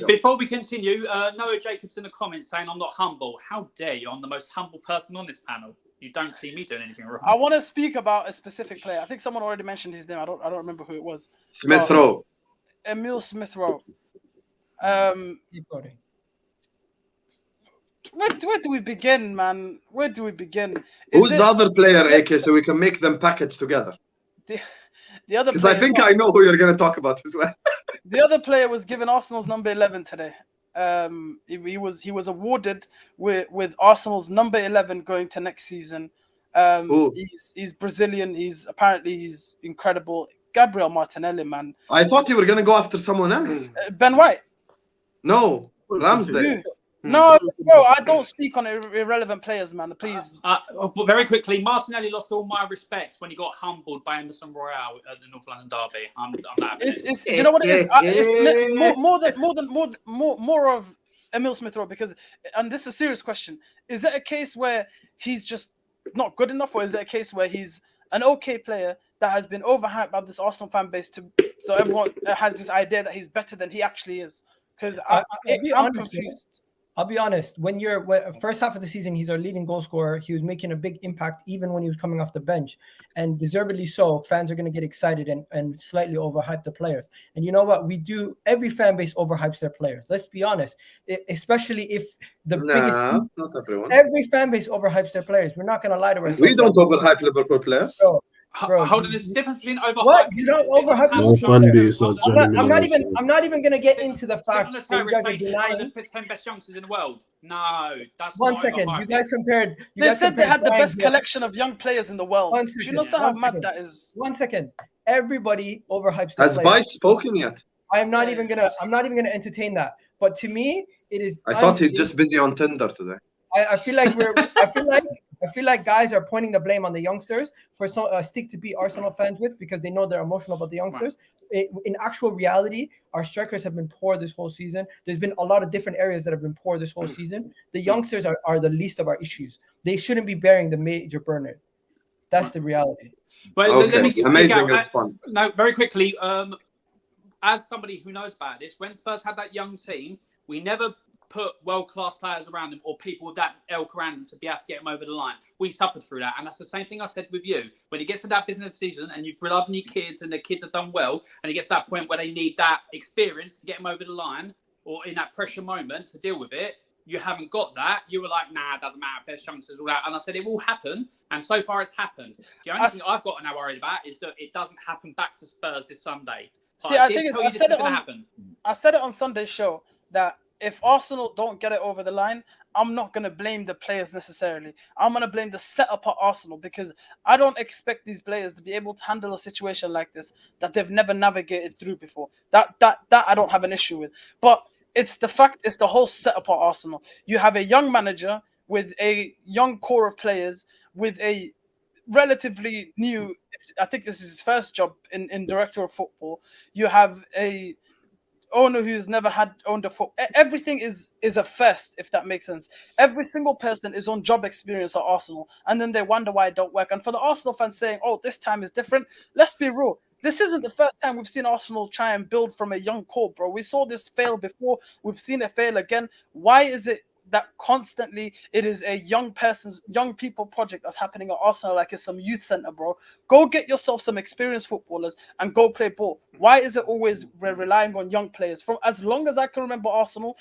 Before we continue, Noah Jacobs in the comments saying I'm not humble. How dare you? I'm the most humble person on this panel. You don't see me doing anything wrong. I want to speak about a specific player. I think someone already mentioned his name. I don't remember who it was. Smith Rowe. Emil Smith Rowe. Keep going. Where do we begin, man? Where do we begin? Who's the other player, AK, so we can make them package together? The other Because I think I know who you're going to talk about as well. The other player was given Arsenal's number 11 today. He was awarded with Arsenal's number 11 going to next season. He's Brazilian. He's incredible. Gabriel Martinelli, man. I thought you were going to go after someone else. Ben White. No, Ramsdale. No, bro, I don't speak on irrelevant players, man. Please. Very quickly, Martinelli lost all my respect when he got humbled by Emerson Royale at the North London derby. I'm not having it. You know what it is? It's more of Emil Smith Rowe, because, and this is a serious question: is it a case where he's just not good enough, or is it a case where he's an okay player that has been overhyped by this Arsenal fan base so everyone has this idea that he's better than he actually is? Because I'm confused. I'll be honest. When first half of the season, he's our leading goal scorer. He was making a big impact even when he was coming off the bench, and deservedly so. Fans are going to get excited and slightly overhype the players. And you know what? Every fan base overhypes their players. Let's be honest, especially if not everyone. Every fan base overhypes their players. We're not going to lie to ourselves. We don't overhype Liverpool players. Bro, hold on, there's a difference between overhyping. What? You don't overhype. No fan base. I'm not even going to get into the fact that you guys are denying the 10 best youngsters in the world. No, that's one not second. overhyping. You guys compared. They said they had the best collection of young players in the world. Do you know how mad that is? 1 second. Everybody overhypes the Has Vice spoken yet? I'm not even gonna entertain that. But to me, it is. I thought he's just busy on Tinder today. I feel like guys are pointing the blame on the youngsters for some stick to be Arsenal fans with, because they know they're emotional about the youngsters. In actual reality, our strikers have been poor this whole season. There's been a lot of different areas that have been poor this whole season. The youngsters are the least of our issues. They shouldn't be bearing the major burden. That's the reality. Well, okay. Amazing response. No, very quickly. As somebody who knows about this, when Spurs had that young team, we never put world-class players around them or people with that ilk around them to be able to get them over the line. We suffered through that. And that's the same thing I said with you. When it gets to that business season and you've relied on your kids and the kids have done well, and it gets to that point where they need that experience to get them over the line, or in that pressure moment to deal with it, you haven't got that. You were like, nah, it doesn't matter. Best youngsters, all that. And I said, it will happen. And so far it's happened. The only thing I've got to now worried about is that it doesn't happen back to Spurs this Sunday. See, I said it on Sunday's show that if Arsenal don't get it over the line, I'm not going to blame the players necessarily. I'm going to blame the setup at Arsenal, because I don't expect these players to be able to handle a situation like this that they've never navigated through before. That I don't have an issue with. But it's the whole setup at Arsenal. You have a young manager with a young core of players with a relatively new, I think this is his first job in director of football. You have a owner who's never owned a football. Everything is a first, if that makes sense. Every single person is on job experience at Arsenal, and then they wonder why it don't work. And for the Arsenal fans saying, oh, this time is different, let's be real. This isn't the first time we've seen Arsenal try and build from a young core, bro. We saw this fail before. We've seen it fail again. Why is it that constantly it is a young people project that's happening at Arsenal like it's some youth center, bro? Go get yourself some experienced footballers and go play ball. Why is it always we're relying on young players? From as long as I can remember Arsenal,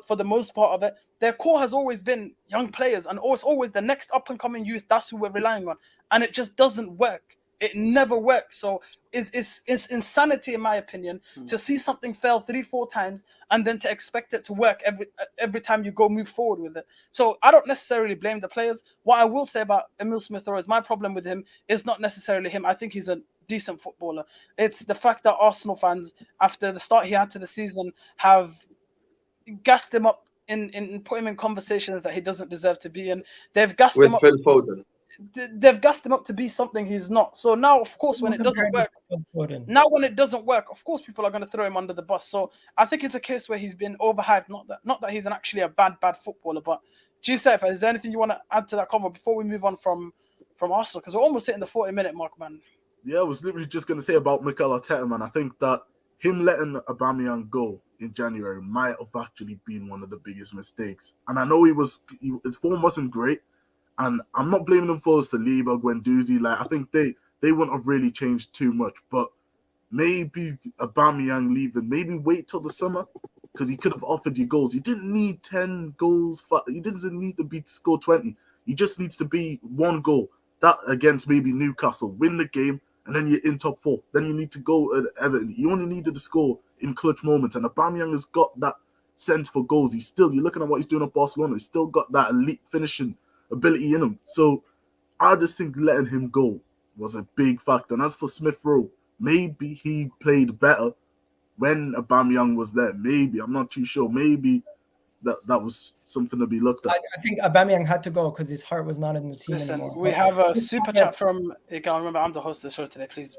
for the most part of it, their core has always been young players, and it's always the next up-and-coming youth. That's who we're relying on, and it just doesn't work. It never works. So it's insanity, in my opinion, to see something fail 3-4 times and then to expect it to work every time you go move forward with it. So I don't necessarily blame the players. What I will say about Emil Smith Rowe is my problem with him is not necessarily him. I think he's a decent footballer. It's the fact that Arsenal fans, after the start he had to the season, have gassed him up and put him in conversations that he doesn't deserve to be in. They've gassed him up. With Phil Foden. They've gassed him up to be something he's not. So now, of course, when it doesn't work, of course, people are going to throw him under the bus. So I think it's a case where he's been overhyped. Not that he's actually a bad footballer. But G-Sef, is there anything you want to add to that cover before we move on from Arsenal? Because we're almost hitting the 40-minute mark, man. Yeah, I was literally just going to say about Mikel Arteta, man. I think that him letting Aubameyang go in January might have actually been one of the biggest mistakes. And I know his form wasn't great. And I'm not blaming them for Saliba, Guendouzi. Like, I think they wouldn't have really changed too much. But maybe Aubameyang leaving, maybe wait till the summer, because he could have offered you goals. He didn't need 10 goals. He doesn't need to score 20. He just needs to be one goal. That against maybe Newcastle, win the game, and then you're in top 4. Then you need to go at Everton. You only needed to score in clutch moments, and Aubameyang has got that sense for goals. You're looking at what he's doing at Barcelona. He's still got that elite finishing ability in him. So I just think letting him go was a big factor. And as for Smith Rowe, maybe he played better when Aubameyang was there. Maybe, I'm not too sure. Maybe that was something to be looked at. I think Aubameyang had to go because his heart was not in the team anymore. We have a super chat from Egal. Remember, I'm the host of the show today. Please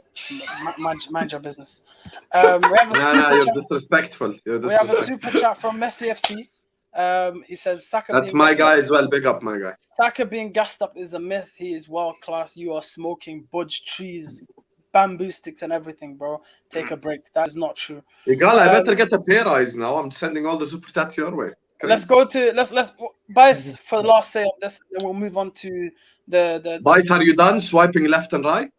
mind your business. We have you're disrespectful. We have a super chat from Messi FC. He says, Saka. That's my guy as well. Big up, my guy. Saka being gassed up is a myth. He is world class. You are smoking budge trees, bamboo sticks, and everything, bro. Take a break. That is not true. Egal, I better get a pair of eyes now. I'm sending all the super chats your way. Let's go to let's Bice for the last say on this, and we'll move on to the Bice, are you done swiping left and right?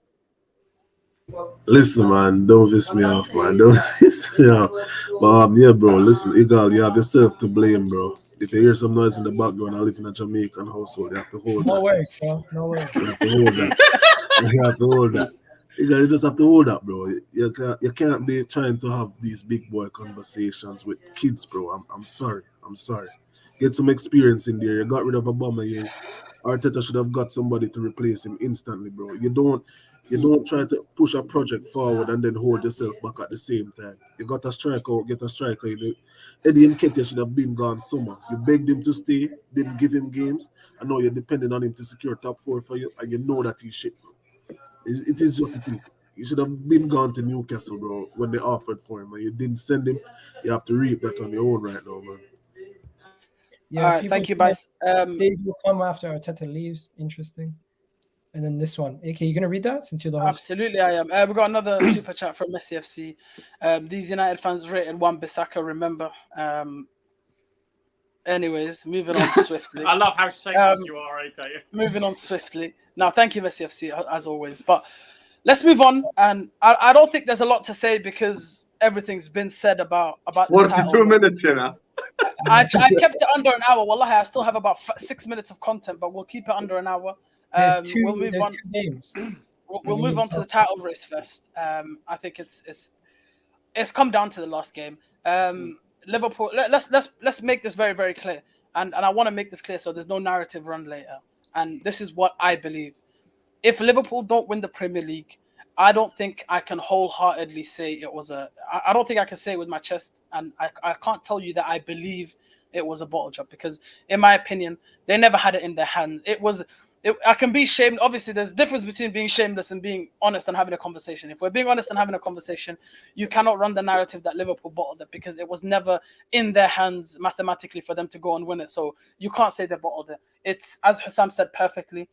Listen, man, don't piss me off, man. Don't piss me off. But yeah, bro, listen, Egal, you have yourself to blame, bro. If you hear some noise in the background, I live in a Jamaican household. You have to hold that. No worries, bro. No worries. You have to hold that. You have to hold that. You just have to hold that, bro. You can't be trying to have these big boy conversations with kids, bro. I'm sorry. Get some experience in there. You got rid of Aubameyang. Arteta should have got somebody to replace him instantly, bro. You don't try to push a project forward and then hold yourself back at the same time. You got a striker, get a striker. Eddie Nketiah should have been gone summer. You begged him to stay, didn't give him games, and now you're depending on him to secure top 4 for you, and you know that he's shit, bro. It is what it is. He should have been gone to Newcastle, bro, when they offered for him, and you didn't send him. You have to reap that on your own right now, man. Yeah, all right, thank you, Bice. Dave will come after Arteta leaves. Interesting. And then this one. AK, you going to read that since you're the host? Absolutely, I am. We got another super chat from Messi FC. These United fans rated Wan-Bissaka, remember. Anyways, moving on swiftly. I love how shameless you are, AK. Moving on swiftly. Now, thank you, Messi FC, as always. But let's move on. And I don't think there's a lot to say because everything's been said about this 42 minutes, you know. I kept it under an hour. Wallahi, I still have about 6 minutes of content, but we'll keep it under an hour. We'll move on. 2 games. We'll move on to the title race first. I think it's come down to the last game. Liverpool. Let's make this very, very clear, and I want to make this clear so there's no narrative run later. And this is what I believe: if Liverpool don't win the Premier League, I don't think I can wholeheartedly say it was I don't think I can say it with my chest, and I can't tell you that I believe it was a bottle job because, in my opinion, they never had it in their hands. I can be shamed. Obviously, there's a difference between being shameless and being honest and having a conversation. If we're being honest and having a conversation, you cannot run the narrative that Liverpool bottled it because it was never in their hands mathematically for them to go and win it. So you can't say they bottled it. It's, as Husam said perfectly,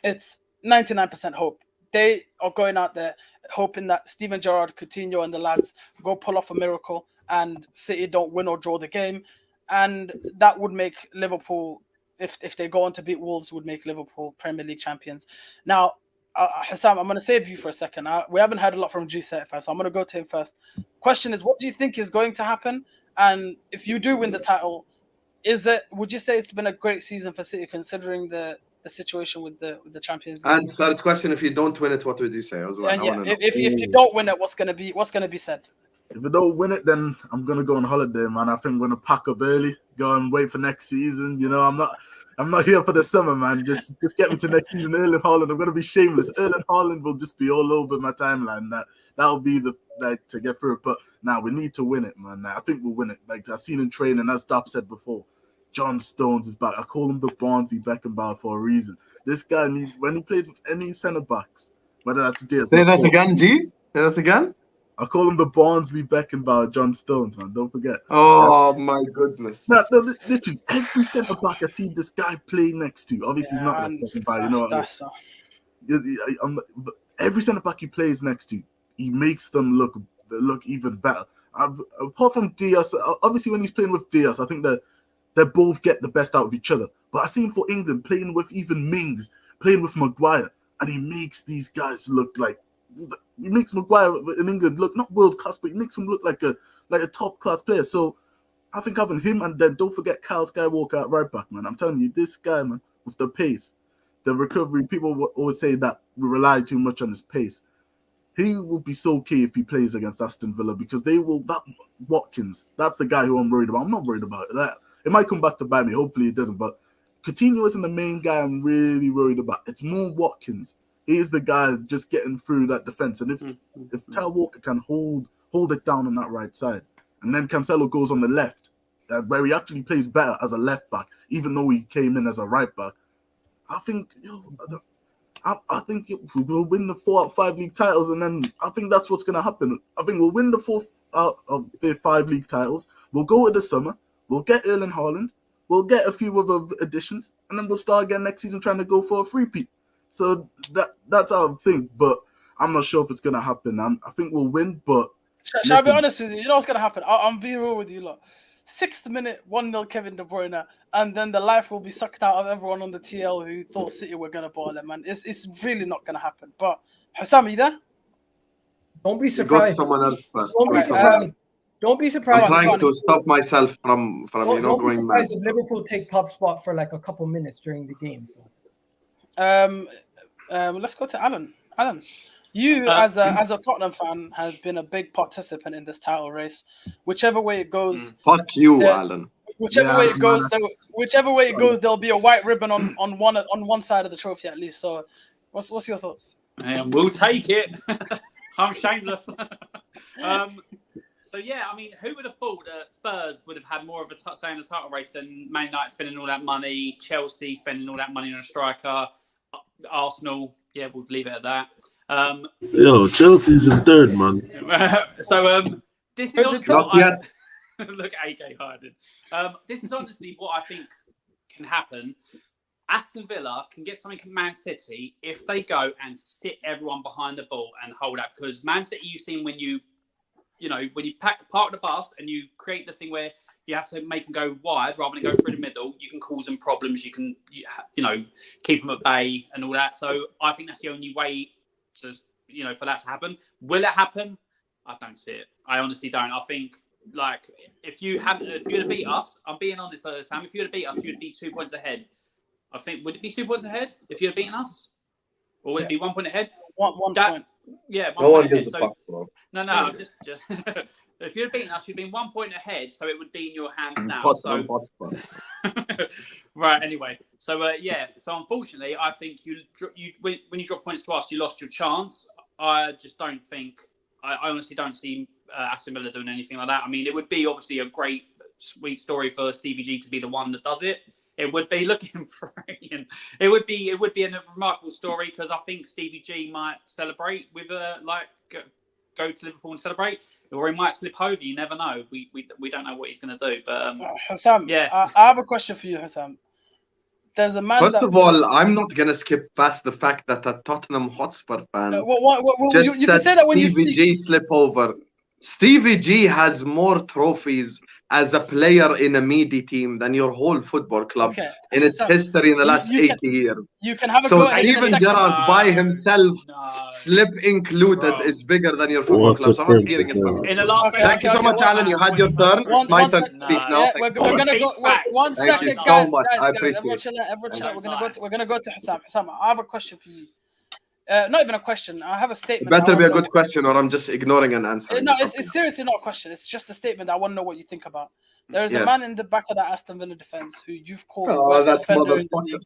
it's 99% hope. They are going out there hoping that Steven Gerrard, Coutinho, and the lads go pull off a miracle and City don't win or draw the game. And that would make Liverpool, if they go on to beat Wolves, would make Liverpool Premier League champions. Now, Husam, I'm going to save you for a second. We haven't heard a lot from G75, so I'm going to go to him first. Question is, what do you think is going to happen? And if you do win the title, would you say it's been a great season for City considering the situation with the Champions League? And third question, if you don't win it, what would you say as well? And yeah, if you don't win it, what's going to be said? If I don't win it, then I'm gonna go on holiday, man. I think I'm gonna pack up early, go and wait for next season. You know, I'm not here for the summer, man. Just get me to next season. Erling Haaland, I'm gonna be shameless. Erling Haaland will just be all over my timeline. That'll be the to get through it. But now we need to win it, man. I think we'll win it. Like I've seen in training, as Dap said before, John Stones is back. I call him the Barnsley Beckenbauer for a reason. This guy needs, when he plays with any centre backs, whether that's Diaz. Say that again, G. Say that again. I call him the Barnsley Beckenbauer, John Stones, man. Don't forget. Oh, my goodness. No, literally, every centre back I see this guy play next to. Obviously, he's not like Beckenbauer, you know what but every centre back he plays next to, he makes them look even better. Apart from Diaz, obviously when he's playing with Diaz, I think that they both get the best out of each other. But I seen for England playing with even Mings, playing with Maguire, and he makes these guys look like he makes Maguire in England look not world class, but he makes him look like a top class player. So I think having him, and then don't forget Kyle Skywalker at right back, man. I'm telling you, this guy, man, with the pace, the recovery. People always say that we rely too much on his pace. He will be so key if he plays against Aston Villa, because they will. That Watkins, that's the guy who I'm worried about. I'm not worried about that. It might come back to bite me. Hopefully it doesn't. But Coutinho isn't the main guy I'm really worried about. It's more Watkins. He is the guy just getting through that defense. And if Kyle Walker can hold it down on that right side, and then Cancelo goes on the left, where he actually plays better as a left back, even though he came in as a right back, I think I think we'll win the 4 out of 5 league titles, and then I think that's what's going to happen. I think we'll win the 4 out of the 5 league titles. We'll go to the summer. We'll get Erling Haaland. We'll get a few other additions, and then we'll start again next season trying to go for a three-peat. So that's how I think, but I'm not sure if it's going to happen. I think we'll win, but... Shall I be honest with you? You know what's going to happen? I'm being real with you lot. 6th minute, 1-0 Kevin De Bruyne, and then the life will be sucked out of everyone on the TL who thought City were going to ball it, man. It's really not going to happen. But, Husam, you there? Don't be surprised. Someone else first. Don't be surprised. Don't be surprised. I'm trying to stop myself from going Don't be mad. surprised if Liverpool take top spot for like a couple minutes during the game. Let's go to Alan. Alan, you as a Tottenham fan has been a big participant in this title race. Whichever way it goes, fuck you, Alan. Whichever way it goes, there'll be a white ribbon on one side of the trophy at least. So, what's your thoughts? And we'll take it. I'm shameless. So yeah, I mean, who would have thought that Spurs would have had more of a say in the title race than Man United spending all that money, Chelsea spending all that money on a striker, Arsenal? Yeah, we'll leave it at that. Chelsea's in third, man. This is honestly look at AK hiding. This is honestly what I think can happen. Aston Villa can get something from Man City if they go and sit everyone behind the ball and hold up. Because Man City, you've seen when you park the bus and you create the thing where you have to make them go wide rather than go through the middle, you can cause them problems. You can, keep them at bay and all that. So I think that's the only way to, for that to happen. Will it happen? I don't see it. I honestly don't. I think, like, if you had to beat us, I'm being honest, Sam, if you had to beat us, you'd be 2 points ahead. I think, would it be 2 points ahead if you had beaten us? Or would it be 1 point ahead? One point. Yeah, no 1 point ahead. So, no, just if you'd beaten us, you'd been 1 point ahead, so it would be in your hands now. Right. Anyway, so so unfortunately, I think when you drop points to us, you lost your chance. I just don't think. I honestly don't see Aston Villa doing anything like that. I mean, it would be obviously a great, sweet story for Stevie G to be the one that does it. It would be looking brilliant. It would be a remarkable story because I think Stevie G might celebrate with go to Liverpool and celebrate, or he might slip over. You never know. We don't know what he's going to do. But Husam, I have a question for you, Husam. There's a man. First of all, I'm not gonna skip past the fact that a Tottenham Hotspur fan you can say that when Stevie you speak. G slip over. Stevie G has more trophies as a player in a meaty team than your whole football club in its history in the last 80 years. You can have a go at Steven Gerrard by himself, slip included, is bigger than your football club. So I'm not hearing it from you. In the last Thank you so much, Alan. You had your turn. My turn to speak now. We're gonna go. One second, guys. Everyone chill out. We're gonna go to Husam. Husam, I have a question for you. Not even a question. I have a statement. It better be a good question, or I'm just ignoring an answer. No, it's seriously not a question. It's just a statement. I want to know what you think about. There is a man in the back of that Aston Villa defense who you've called the worst defender in the league.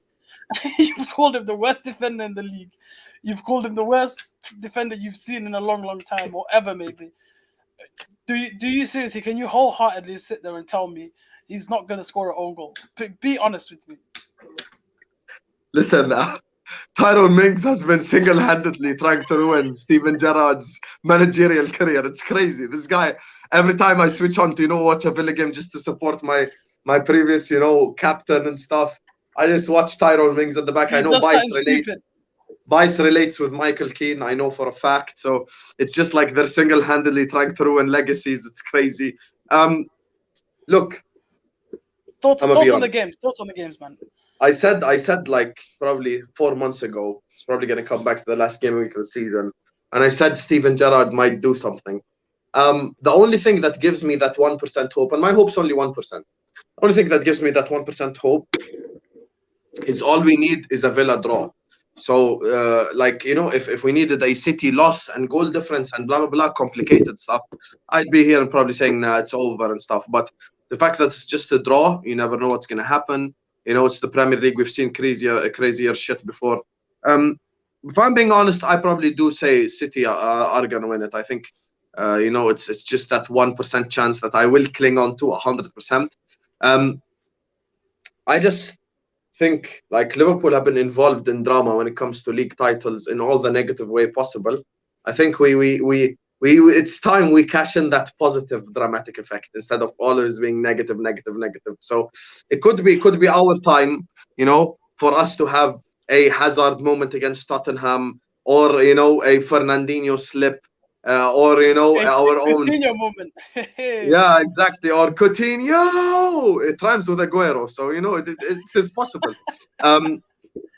You've called him the worst defender in the league. You've called him the worst defender you've seen in a long, long time, or ever maybe. Do you seriously? Can you wholeheartedly sit there and tell me he's not going to score an own goal? Be honest with me. Listen, Tyrone Mings has been single-handedly trying to ruin Steven Gerrard's managerial career. It's crazy. This guy, every time I switch on to, watch a Villa game just to support my previous, captain and stuff, I just watch Tyrone Mings at the back. I know Bice relates with Michael Keane. I know for a fact. So it's just like they're single-handedly trying to ruin legacies. It's crazy. Look, Thoughts I'm gonna be on the honest. games. Thoughts on the games, man. I said like probably 4 months ago, it's probably going to come back to the last game week of the season. And I said Steven Gerrard might do something. The only thing that gives me that 1% hope, and my hope's only 1%. The only thing that gives me that 1% hope is all we need is a Villa draw. So, like, you know, if we needed a City loss and goal difference and blah, blah, blah, complicated stuff, I'd be here and probably saying, nah, it's over and stuff. But the fact that it's just a draw, you never know what's going to happen. You know, it's the Premier League. We've seen crazier shit before. If I'm being honest, I probably do say City are going to win it. I think, you know, it's just that 1% chance that I will cling on to 100%. I just think like Liverpool have been involved in drama when it comes to league titles in all the negative way possible. I think we it's time we cash in that positive dramatic effect instead of always being negative. So it could be our time, you know, for us to have a Hazard moment against Tottenham, or you know, a Fernandinho slip, or you know, our own Coutinho moment. yeah, exactly. Or Coutinho. It rhymes with Aguero, so you know it is possible.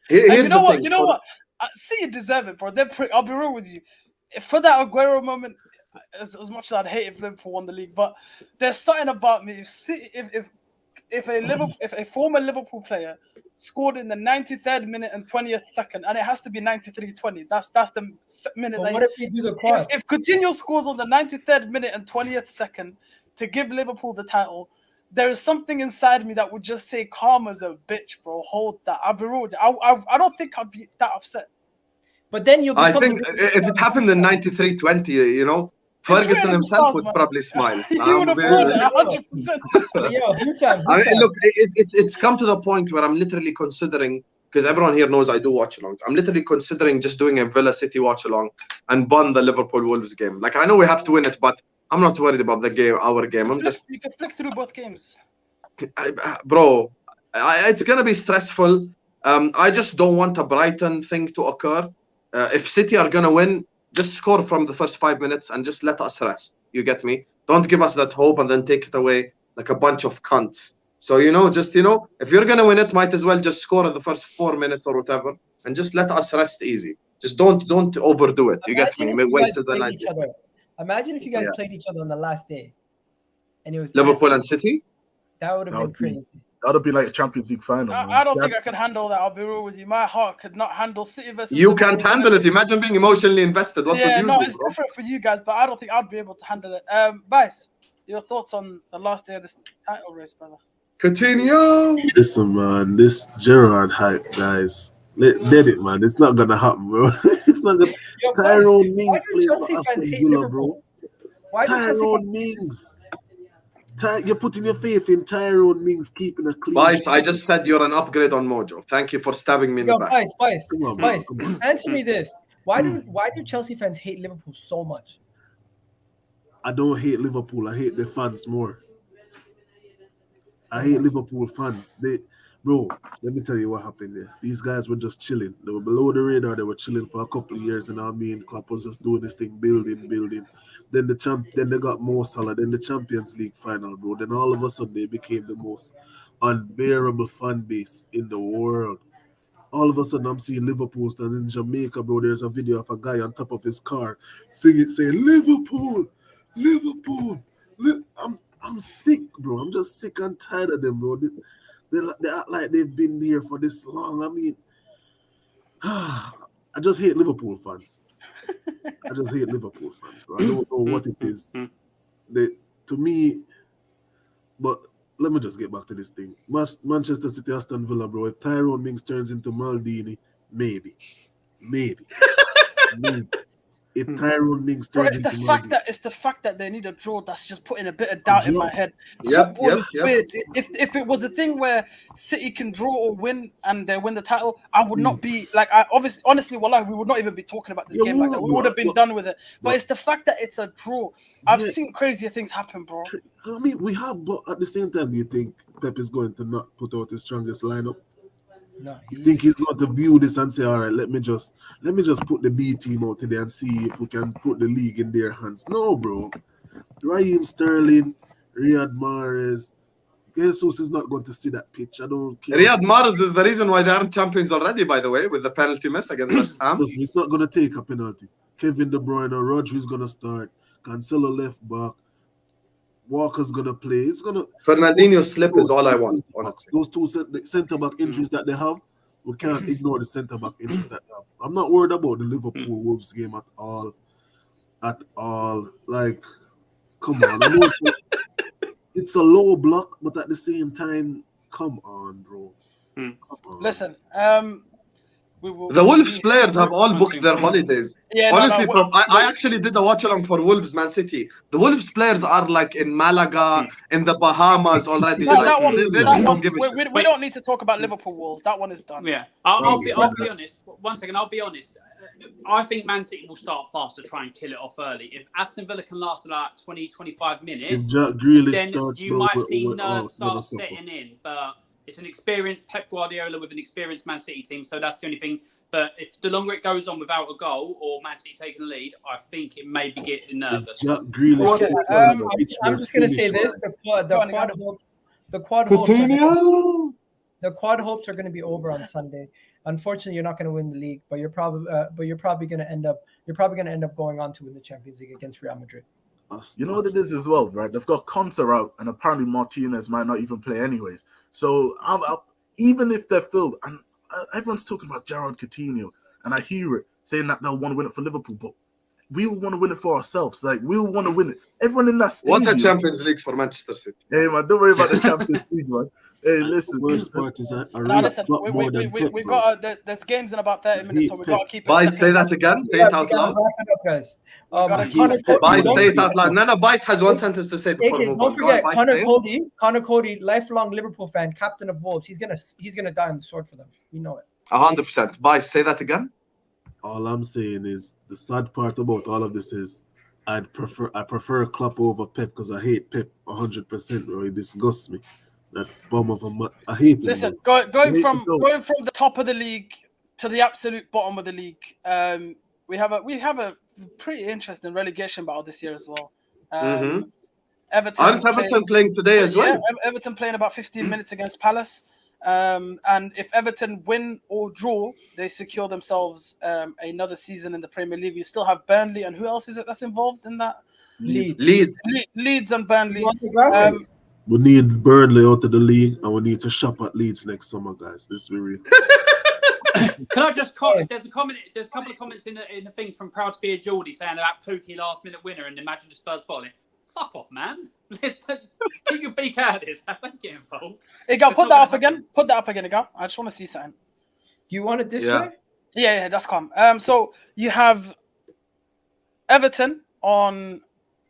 Here's you know the what? thing. You know what? City deserve it, bro. I'll be real with you. For that Aguero moment, as much as I'd hate if Liverpool won the league, but there's something about me. If a former Liverpool player scored in the 93rd minute and 20th second, and it has to be 93:20. That's the minute. But what if we do the quad? If Coutinho scores on the 93rd minute and 20th second to give Liverpool the title, there is something inside me that would just say, "Karma's a bitch, bro. Hold that." I'll be real. I don't think I'd be that upset. But then you'll become. I think if it happened in 93-20, you know, Ferguson himself would probably smile. He would have pulled it 100%. Yo, Husam. Look, it's come to the point where I'm literally considering, because everyone here knows I do watch alongs. I'm literally considering just doing a Villa City watch along and bun the Liverpool Wolves game. Like, I know we have to win it, but I'm not worried about the game, our game. You can flick through both games. Bro, it's gonna be stressful. I just don't want a Brighton thing to occur. If City are gonna win, just score from the first 5 minutes and just let us rest. You get me? Don't give us that hope and then take it away like a bunch of cunts. So, you know, just, you know, if you're gonna win it, might as well just score in the first 4 minutes or whatever and just let us rest easy. Just don't overdo it. You get me? Wait till the night. Imagine if you guys played each other on the last day, and it was Liverpool and City. That would have been crazy. That would be like a Champions League final. I don't think I could handle that. I'll be real with you. My heart could not handle City versus. You can't handle it. Imagine being emotionally invested. What would you do? It's different for you guys, but I don't think I'd be able to handle it. Vice, your thoughts on the last day of this title race, brother? Coutinho. Listen, man, this Gerrard hype, guys. Let it, man. It's not gonna happen, bro. It's not gonna. Tyrone Mings plays for Aston Villa, bro. Tyrone Mings. You're putting your faith in Tyrone Mings keeping a clean. Vice, I just said you're an upgrade on Mojo. Thank you for stabbing me in the back. Vice, Come on. answer me this: why do Chelsea fans hate Liverpool so much? I don't hate Liverpool. I hate the fans more. I hate Liverpool fans. Bro, let me tell you what happened there. These guys were just chilling. They were below the radar. They were chilling for a couple of years, and I mean, Klopp was just doing this thing, building. Then they got Mo Salah. Then the Champions League final, bro. Then all of a sudden they became the most unbearable fan base in the world. All of a sudden I'm seeing Liverpool stand in Jamaica, bro. There's a video of a guy on top of his car saying Liverpool. I'm sick, bro. I'm just sick and tired of them, bro. They act like they've been there for this long. I mean, I just hate Liverpool fans. I just hate Liverpool fans, bro. I don't know what it is. To me, but let me just get back to this thing. Manchester City, Aston Villa, bro. If Tyrone Mings turns into Maldini, maybe. If Tyrone Mings turns into Maldini. It's the fact that they need a draw that's just putting a bit of doubt in my head. Football is weird. If it was a thing where City can draw or win and they win the title, I would not be like. Honestly, we would not even be talking about this game like that. We would have been done with it. But it's the fact that it's a draw. I've seen crazier things happen, bro. I mean, we have, but at the same time, do you think Pep is going to not put out his strongest lineup? No, you think he's going to view this and say, all right, let me just put the B team out today and see if we can put the league in their hands? No, bro. Raheem Sterling, Riyad Mahrez, Jesus is not going to see that pitch. I don't care. Riyad Mahrez is the reason why they aren't champions already, by the way, with the penalty miss against West Ham. Trust me, he's not going to take a penalty. Kevin De Bruyne, Rodri's going to start. Cancelo left back. Walker's going to play. It's going to. Fernandinho's slip is all I want. Those two centre back injuries that they have, we can't ignore the centre back injuries that they have. I'm not worried about the Liverpool Wolves game at all. At all. Like, come on. I know it's a low block, but at the same time, come on, bro. Come on. Listen, the Wolves players have all booked their holidays. Yeah, honestly, I actually did a watch along for Wolves Man City. The Wolves players are like in Malaga, in the Bahamas already. We don't need to talk about Liverpool Wolves. That one is done. Yeah, I'll be honest. 1 second, I'll be honest. I think Man City will start fast to try and kill it off early. If Aston Villa can last about 20-25 minutes, if Jack Grealish then starts, you might see nerves start setting in. But it's an experienced Pep Guardiola with an experienced Man City team, so that's the only thing. But if the longer it goes on without a goal or Man City taking the lead, I think it may be getting nervous. Jack Grealish I'm just going to say this: the quad hopes are going to be over on Sunday. Unfortunately, you're not going to win the league, but you're probably going to end up going on to win the Champions League against Real Madrid. You know what it is as well, right? They've got Konsa out, and apparently Martinez might not even play anyways. So even if they're filled, and everyone's talking about Gerard Coutinho, and I hear it saying that they'll want to win it for Liverpool, but we will want to win it for ourselves. Like, we'll want to win it. Everyone in that stadium. What a Champions League for Manchester City. Hey, man, don't worry about the Champions League, man. Hey, listen. Worst part is we got there's games in about 30 minutes, so we got to keep it. Bite, say that again. Say it out loud. Guys. Bite, say it out loud. Nana Bite has one sentence to say before moving on. Don't forget, Connor Cody, lifelong Liverpool fan, captain of Wolves. He's gonna die on the sword for them. You know it. 100%. Bite, say that again. All I'm saying is the sad part about all of this is I prefer Klopp over Pep because I hate Pep 100%, bro. It disgusts me. That bomb of a I hate it. Listen, going from the top of the league to the absolute bottom of the league, we have a pretty interesting relegation battle this year as well. Everton playing today as well. Yeah, Everton playing about 15 minutes against Palace. And if Everton win or draw, they secure themselves another season in the Premier League. We still have Burnley, and who else is it that's involved in that? Leeds and Burnley. We need Burnley out of the league, and we need to shop at Leeds next summer, guys. This is real. Can I just comment? There's a couple of comments in the thing from Proud to be a Geordie saying about Pookie last minute winner and imagine the Spurs bowling. Fuck off, man. Keep your beak out of this. Don't get involved. Egal, put that up again. Put that up again, Egal. I just want to see something. Do you want it this way? Yeah, that's calm. So you have Everton on,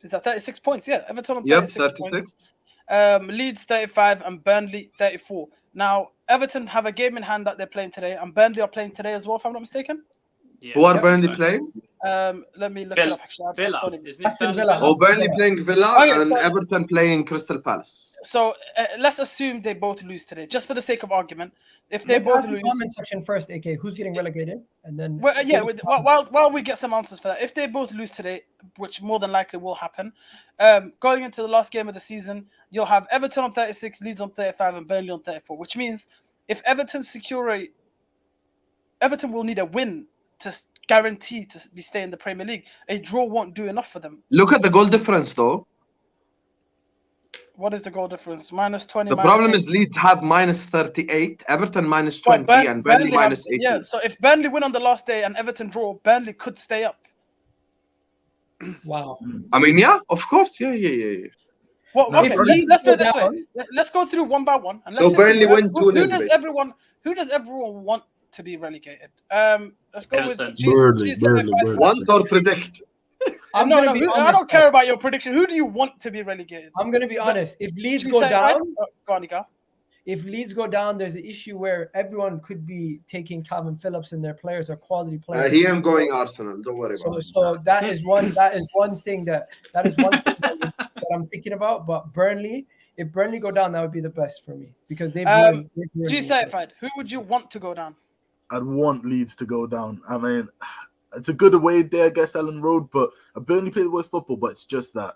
is that 36 points? Yeah, Everton on 36 points. Leeds 35 and Burnley 34. Now, Everton have a game in hand that they're playing today, and Burnley are playing today as well, if I'm not mistaken. Yeah. Who are Burnley playing? Let me look it up. Actually, Villa. Burnley playing Villa and Everton playing Crystal Palace. So let's assume they both lose today, just for the sake of argument. If they both lose, comment section first, AK, who's getting relegated, and then while we get some answers for that, if they both lose today, which more than likely will happen, going into the last game of the season, you'll have Everton on 36, Leeds on 35, and Burnley on 34. Which means if Everton Everton will need a win to guarantee to stay in the Premier League. A draw won't do enough for them. Look at the goal difference, though. What is the goal difference? Minus 20. The problem is Leeds have minus 38, Everton minus 20, and Burnley minus 18. Yeah, so if Burnley win on the last day and Everton draw, Burnley could stay up. Wow. I mean, yeah, of course. Yeah. Well, okay, let's do it this way. Let's go through one by one. And let's Burnley win 2-0. Who does everyone want to be relegated? Let's go with Burnley. Want or predict? I don't care about your prediction. Who do you want to be relegated? I'm going to be honest. If Leeds go down, there's an issue where everyone could be taking Calvin Phillips and their players are quality players. He am going Arsenal. Don't worry about it. So that is one thing that I'm thinking about. But Burnley, if Burnley go down, that would be the best for me because they've G-certified. Who would you want to go down? I'd want Leeds to go down. I mean, it's a good away day, I guess, Ellen Road, but I Burnley play West football, but it's just that.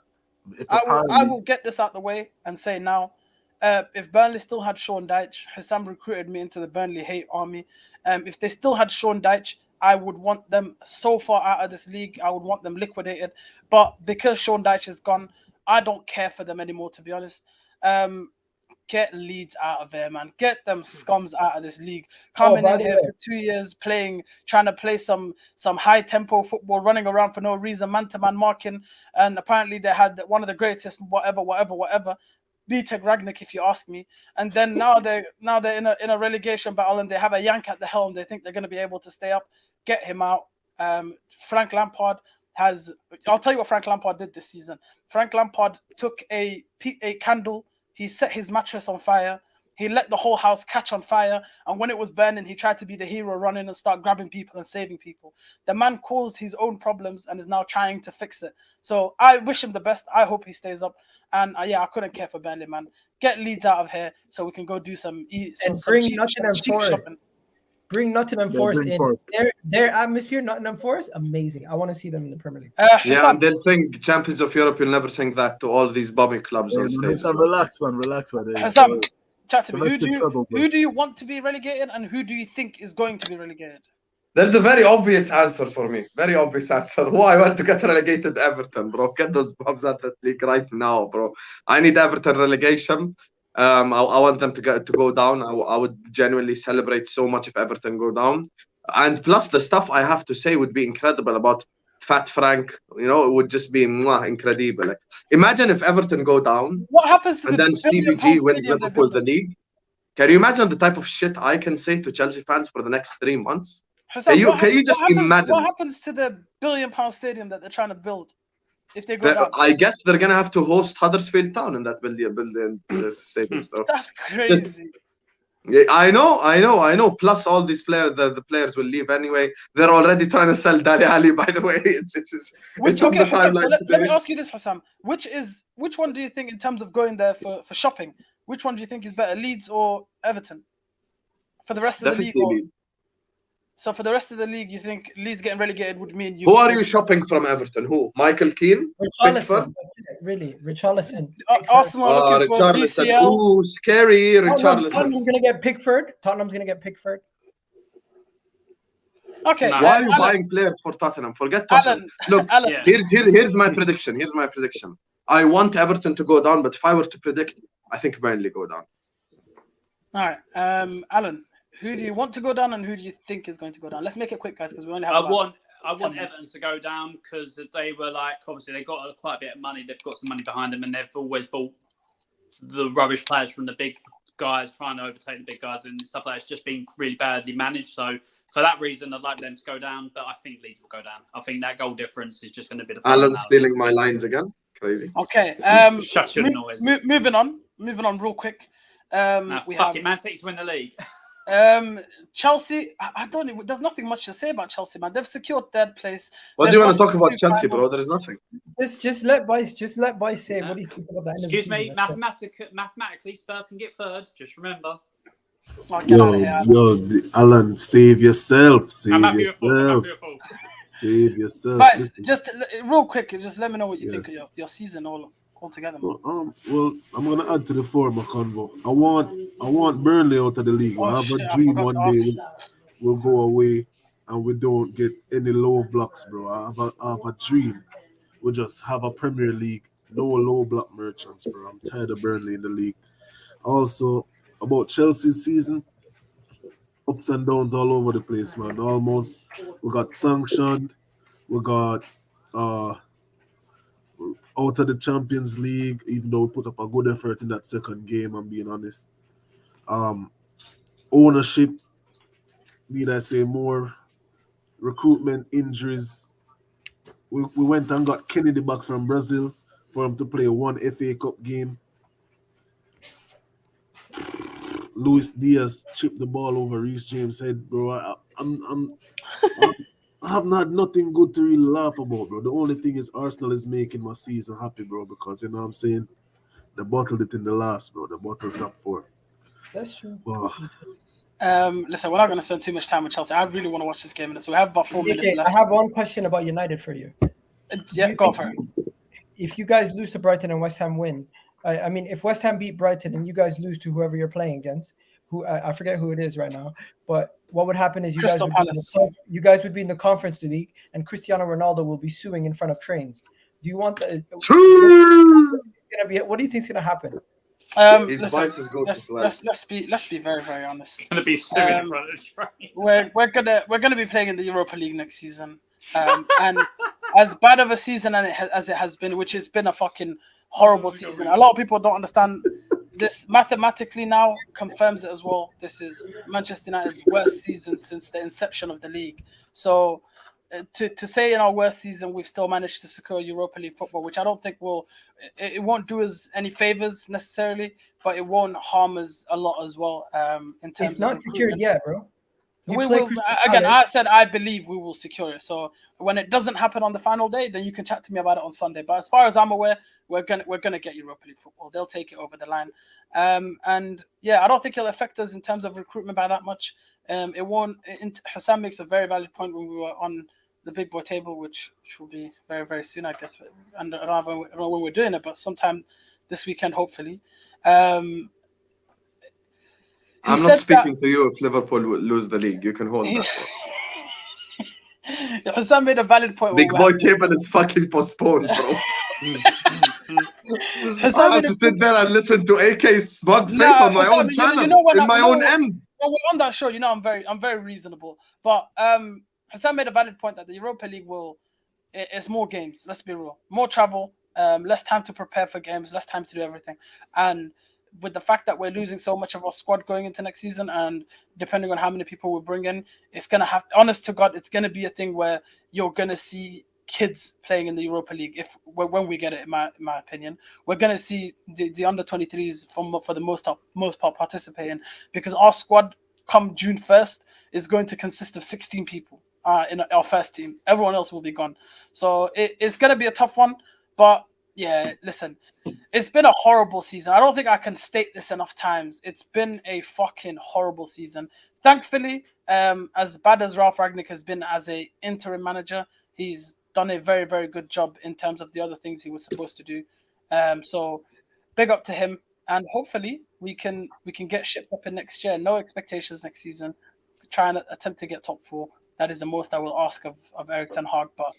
I will get this out the way and say now, if Burnley still had Sean Dyche, Husam recruited me into the Burnley hate army. If they still had Sean Dyche, I would want them so far out of this league. I would want them liquidated. But because Sean Dyche is gone, I don't care for them anymore, to be honest. Get Leeds out of there, man. Get them scums out of this league. Coming in here for 2 years, trying to play some high tempo football, running around for no reason, man-to-man marking. And apparently they had one of the greatest, whatever. BTEC Ragnick, if you ask me. And then now they're in a relegation battle, and they have a yank at the helm. They think they're going to be able to stay up. Get him out. Frank Lampard I'll tell you what Frank Lampard did this season. Frank Lampard took a candle. He set his mattress on fire. He let the whole house catch on fire. And when it was burning, he tried to be the hero, running and start grabbing people and saving people. The man caused his own problems and is now trying to fix it. So I wish him the best. I hope he stays up. And I couldn't care for Burnley, man. Get Leeds out of here so we can go do some cheap shopping. Bring Nottingham Forest in. Their atmosphere, Nottingham Forest, amazing. I want to see them in the Premier League. And they'll think Champions of Europe. You'll never think that to all these bombing clubs on stage. Relax, man. Husam, chat to me. Who do you want to be relegated, and who do you think is going to be relegated? There's a very obvious answer for me. Very obvious answer. Who I want to get relegated? Everton, bro. Get those bombs out of that league right now, bro. I need Everton relegation. I want them to go down. I would genuinely celebrate so much if Everton go down. And plus, the stuff I have to say would be incredible about Fat Frank. You know, it would just be incredible. Like, imagine if Everton go down. What happens to and then CBG wins Liverpool the league? Can you imagine the type of shit I can say to Chelsea fans for the next 3 months? Husam, can you just imagine? What happens to the £1 billion stadium that they're trying to build? If they go down, I guess they're gonna have to host Huddersfield Town in that building stadium. So that's crazy. Yeah, I know. Plus, all these players, the players will leave anyway. They're already trying to sell Dali Ali. By the way, it's on the timeline. So let me ask you this, Husam. Which one do you think, in terms of going there for shopping, which one do you think is better, Leeds or Everton? For the rest of the league. So for the rest of the league, you think Leeds getting relegated would mean you... Who are you shopping from Everton? Who? Michael Keane? Richarlison. Really? Richarlison. Arsenal are looking for DCL. Ooh, scary. Richarlison. Tottenham's going to get Pickford. Okay. Why are you buying players for Tottenham? Forget Tottenham. Look, here's my prediction. I want Everton to go down, but if I were to predict, I think Burnley go down. All right. Alan, who do you want to go down, and who do you think is going to go down? Let's make it quick, guys, because we only have. I want Everton to go down because they were obviously they got quite a bit of money. They've got some money behind them, and they've always bought the rubbish players from the big guys, trying to overtake the big guys and stuff like that. It's just been really badly managed. So for that reason, I'd like them to go down. But I think Leeds will go down. I think that goal difference is just going to be the. Alan stealing my lines again. Crazy. Okay. Shut your noise. Moving on real quick. Fuck it, Man City to win the league. Chelsea, I don't know. There's nothing much to say about Chelsea, man. They've secured third place. What do you want to talk about Chelsea, bro? There is nothing. Just let Boyce say what he thinks about that. Excuse me, mathematically, Spurs can get third. Just remember. Alan, save yourself. I'm happy with football. Save yourself. Guys, just real quick, just let me know what you think of your season altogether. Well, I'm gonna add to the former convo. I want Burnley out of the league. I have a dream one day we'll go away and we don't get any low blocks, bro. I have a dream. We'll just have a Premier League, no low block merchants, bro. I'm tired of Burnley in the league. Also, about Chelsea's season, ups and downs all over the place, man. Almost we got sanctioned, we got out of the Champions League, even though we put up a good effort in that second game, I'm being honest. Ownership, need I say more? Recruitment, injuries. We went and got Kennedy back from Brazil for him to play one FA Cup game. Luis Diaz chipped the ball over Reece James' head, bro. I haven't had nothing good to really laugh about, bro. The only thing is Arsenal is making my season happy, bro, because, you know what I'm saying, they bottled it in the last, bro. They bottled top four. That's true. Wow. Listen, we're not going to spend too much time with Chelsea. I really want to watch this game, so we have about 4 minutes left. I have one question about United for you. Yeah, go for it. If you guys lose to Brighton and West Ham win, I mean, if West Ham beat Brighton and you guys lose to whoever you're playing against, who I forget who it is right now, but what would happen is you guys would be in the Conference League, and Cristiano Ronaldo will be suing in front of trains. Do you want that? What do you think is gonna happen? Listen, let's be very, very honest. Gonna be suing in front of the train. We're gonna be playing in the Europa League next season, and as bad of a season as it has been, which has been a fucking horrible season. A lot of people don't understand this. Mathematically now confirms it as well. This is Manchester United's worst season since the inception of the league. So to say in our worst season we've still managed to secure Europa League football, which I don't think it won't do us any favors necessarily, but it won't harm us a lot as well. In terms it's not secured yet, bro. We will, again, I said I believe we will secure it. So when it doesn't happen on the final day, then you can chat to me about it on Sunday. But as far as I'm aware, we're gonna get Europa League football. They'll take it over the line. And yeah, I don't think it'll affect us in terms of recruitment by that much. It won't. Husam makes a very valid point when we were on the big boy table, which will be very, very soon, I guess. And I don't know when we're doing it, but sometime this weekend, hopefully. I'm not speaking to you if Liverpool will lose the league. You can hold that. Husam made a valid point. Big boy table is fucking postponed, bro. I have to sit there and listen to AK's smug face on my own channel, in my own end. When we're on that show, I'm very reasonable. But Husam made a valid point that the Europa League it's more games. Let's be real, more travel, less time to prepare for games, less time to do everything, and with the fact that we're losing so much of our squad going into next season, and depending on how many people we bring in, it's gonna have. Honest to God, it's gonna be a thing where you're gonna see kids playing in the Europa League. When we get it, in my opinion, we're gonna see the under 23s for the most part participating, because our squad come June 1st is going to consist of 16 people in our first team. Everyone else will be gone, so it's gonna be a tough one. But yeah, listen, it's been a horrible season. I don't think I can state this enough times. It's been a fucking horrible season. Thankfully, as bad as Ralph Rangnick has been as a interim manager, he's done a very, very good job in terms of the other things he was supposed to do. So big up to him, and hopefully we can get shipped up in next year. No expectations next season. Try and attempt to get top 4. That is the most I will ask of Erik ten Hag, but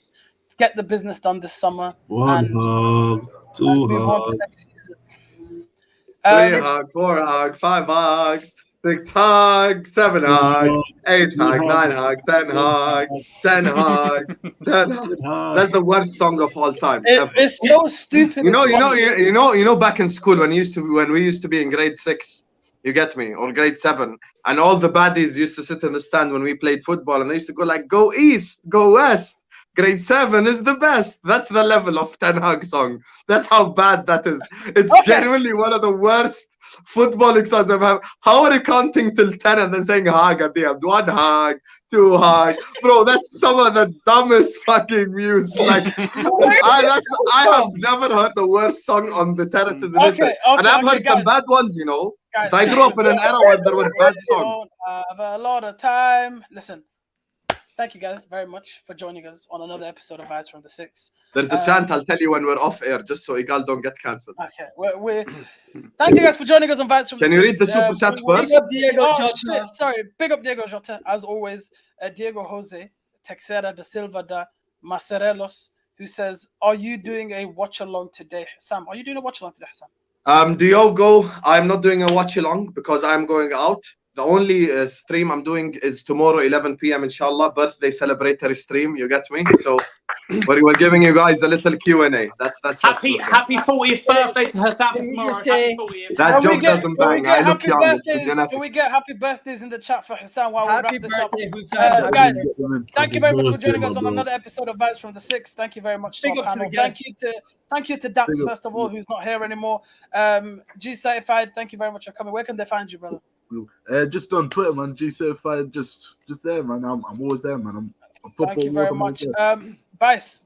get the business done this summer. 1 hug, 2 hug, 3 hug, 4 hug, 5 hug, 6 hug, 7 hug, 8 hug, 9 hug, 10 hug, 10 hug, 10 hug. That's the worst song of all time. It's so stupid. You know, back in school when we used to be in grade 6, you get me, or grade 7, and all the baddies used to sit in the stand when we played football, and they used to go like, "Go east, go west. Grade 7 is the best." That's the level of Ten Hag song. That's how bad that is. It's genuinely one of the worst footballing songs I've ever. How are you counting till 10 and then saying hug at the end? 1 hug, 2 hug, bro. That's some of the dumbest fucking music. Like, I have never heard the worst song on the terrace in the listen. And I've heard some bad ones, you know. Guys, I grew up in an era where there was bad songs. Have a lot of time. Listen. Thank you guys very much for joining us on another episode of Vibes from the Six. There's the chant I'll tell you when we're off air, just so Egal don't get cancelled. Okay, thank you guys for joining us on Vibes from the Six. Can you read the super chat first? Big up Diego Jota. Sorry, big up Diego Jota. As always, Diego Jose, Texera da Silva da Macerelos, who says, "Are you doing a watch along today, Sam? Are you doing a watch along today, Sam?" Diogo, I'm not doing a watch along because I'm going out. The only stream I'm doing is tomorrow, 11 p.m. inshallah, birthday celebratory stream. You get me? So we're giving you guys a little Q&A. That's happy 40th birthday to Husam tomorrow. Happy 40th. That joke doesn't bang. I look young. Can we get happy birthdays in the chat for Husam while we wrap this up? Husam. Guys, thank you very much for joining us on another episode of Vibes from the Six. Thank you very much to our panel. Thank you to Daps, first of all, who's not here anymore. G Certified, thank you very much for coming. Where can they find you, brother? Just on Twitter, man. G Certified, just there, man. I'm always there, man. I'm football. Thank you very much. Vice,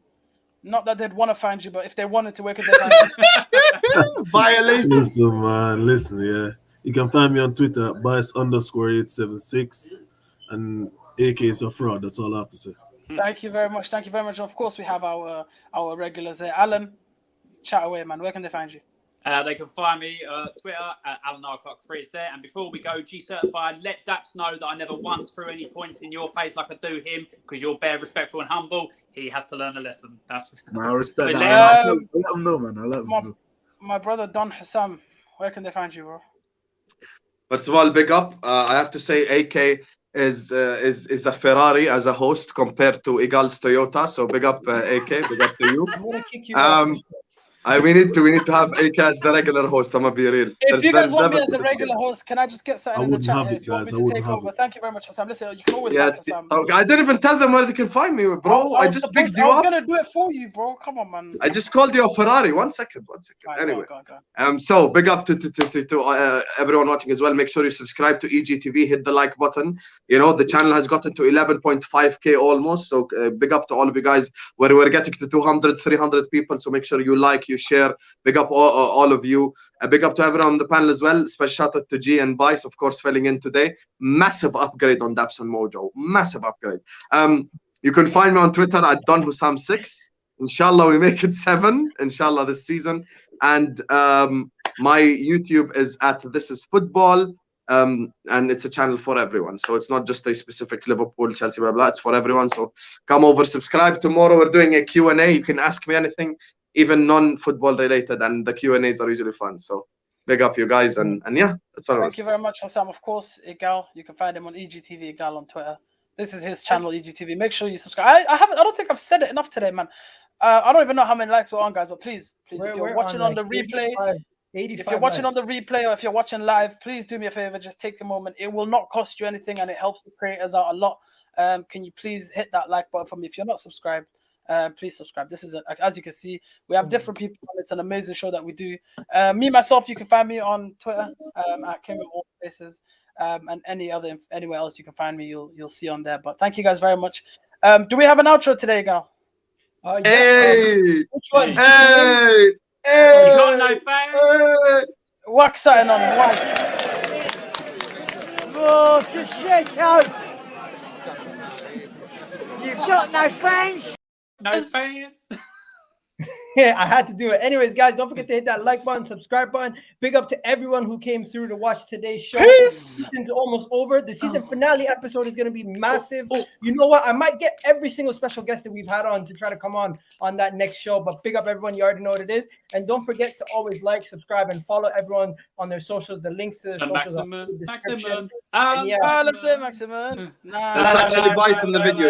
not that they'd want to find you, but if they wanted to, where could they find you? Violate. Listen, man. Listen, yeah. You can find me on Twitter at Bias_876, and AK is a fraud. That's all I have to say. Thank you very much. Thank you very much. Of course, we have our regulars there. Alan, chat away, man. Where can they find you? They can find me Twitter at Alan9o'clock3 is there. And before we go, G certified, let Daps know that I never once threw any points in your face like I do him, because you're bare respectful and humble. He has to learn a lesson. That's I respect So that. I'll let him know, man. I'll let him know. My brother Don Husam, where can they find you, bro? First of all, big up. I have to say, AK is a Ferrari as a host compared to Egal's Toyota. So big up, AK. Big up to you. I'm gonna kick you off. We need to have AK as the regular host. I'm gonna be real. If you guys want me as a regular host, can I just get something in the wouldn't chat? have Here? it, If you want guys. me I to wouldn't take have over, it. thank you very much, Husam. Listen, you can always Yeah, find Husam. okay. I didn't even tell them where they can find me, bro. I just picked you I was up. gonna do it for you, bro. Come on, man. I just called you a Ferrari. One second. Right, Anyway. go on. So big up to everyone watching as well. Make sure you subscribe to EGTV. Hit the like button. You know, the channel has gotten to 11.5k almost. So big up to all of you guys. We're getting to 200, 300 people. So make sure you like, you share. Big up all of you. Big up to everyone on the panel as well. Special shout out to G and Vice, of course, filling in today. Massive upgrade on Daps and Mojo. Massive upgrade. You can find me on Twitter at DonHusam6. Inshallah, we make it 7. Inshallah, this season. And my YouTube is at This Is Football. And it's a channel for everyone. So it's not just a specific Liverpool, Chelsea, blah, blah. It's for everyone. So come over, subscribe. Tomorrow we're doing a Q&A. You can ask me anything, even non-football related. And the Q&As are usually fun. So big up you guys. And yeah, that's all. Thank you very much, Husam. Of course, Egal. You can find him on EGTV Egal on Twitter. This is his channel, EGTV. Make sure you subscribe. I don't think I've said it enough today, man. I don't even know how many likes we're on, guys, but please, if you're watching on the replay, if you're watching on the replay or if you're watching live, please do me a favor, just take a moment. It will not cost you anything and it helps the creators out a lot. Can you please hit that like button for me? If you're not subscribed, please subscribe. This is, as you can see, we have different people. It's an amazing show that we do. Me, myself, you can find me on Twitter at Kim at all places. And anywhere else you can find me, you'll see on there. But thank you guys very much. Do we have an outro today, Gal? Hey! Which one? Hey! You got no fans? Whack something on him. Whack. Oh, just shake out. You've got no fans. No fans? Yeah, I had to do it. Anyways, guys, don't forget to hit that like button, subscribe button. Big up to everyone who came through to watch today's show. Peace. The season's almost over. The season finale episode is going to be massive. You know what? I might get every single special guest that we've had on to try to come on that next show. But big up everyone. You already know what it is. And don't forget to always like, subscribe, and follow everyone on their socials. The links to their socials are in the description. Maximum. Let's say Maximum. That's the advice in the video.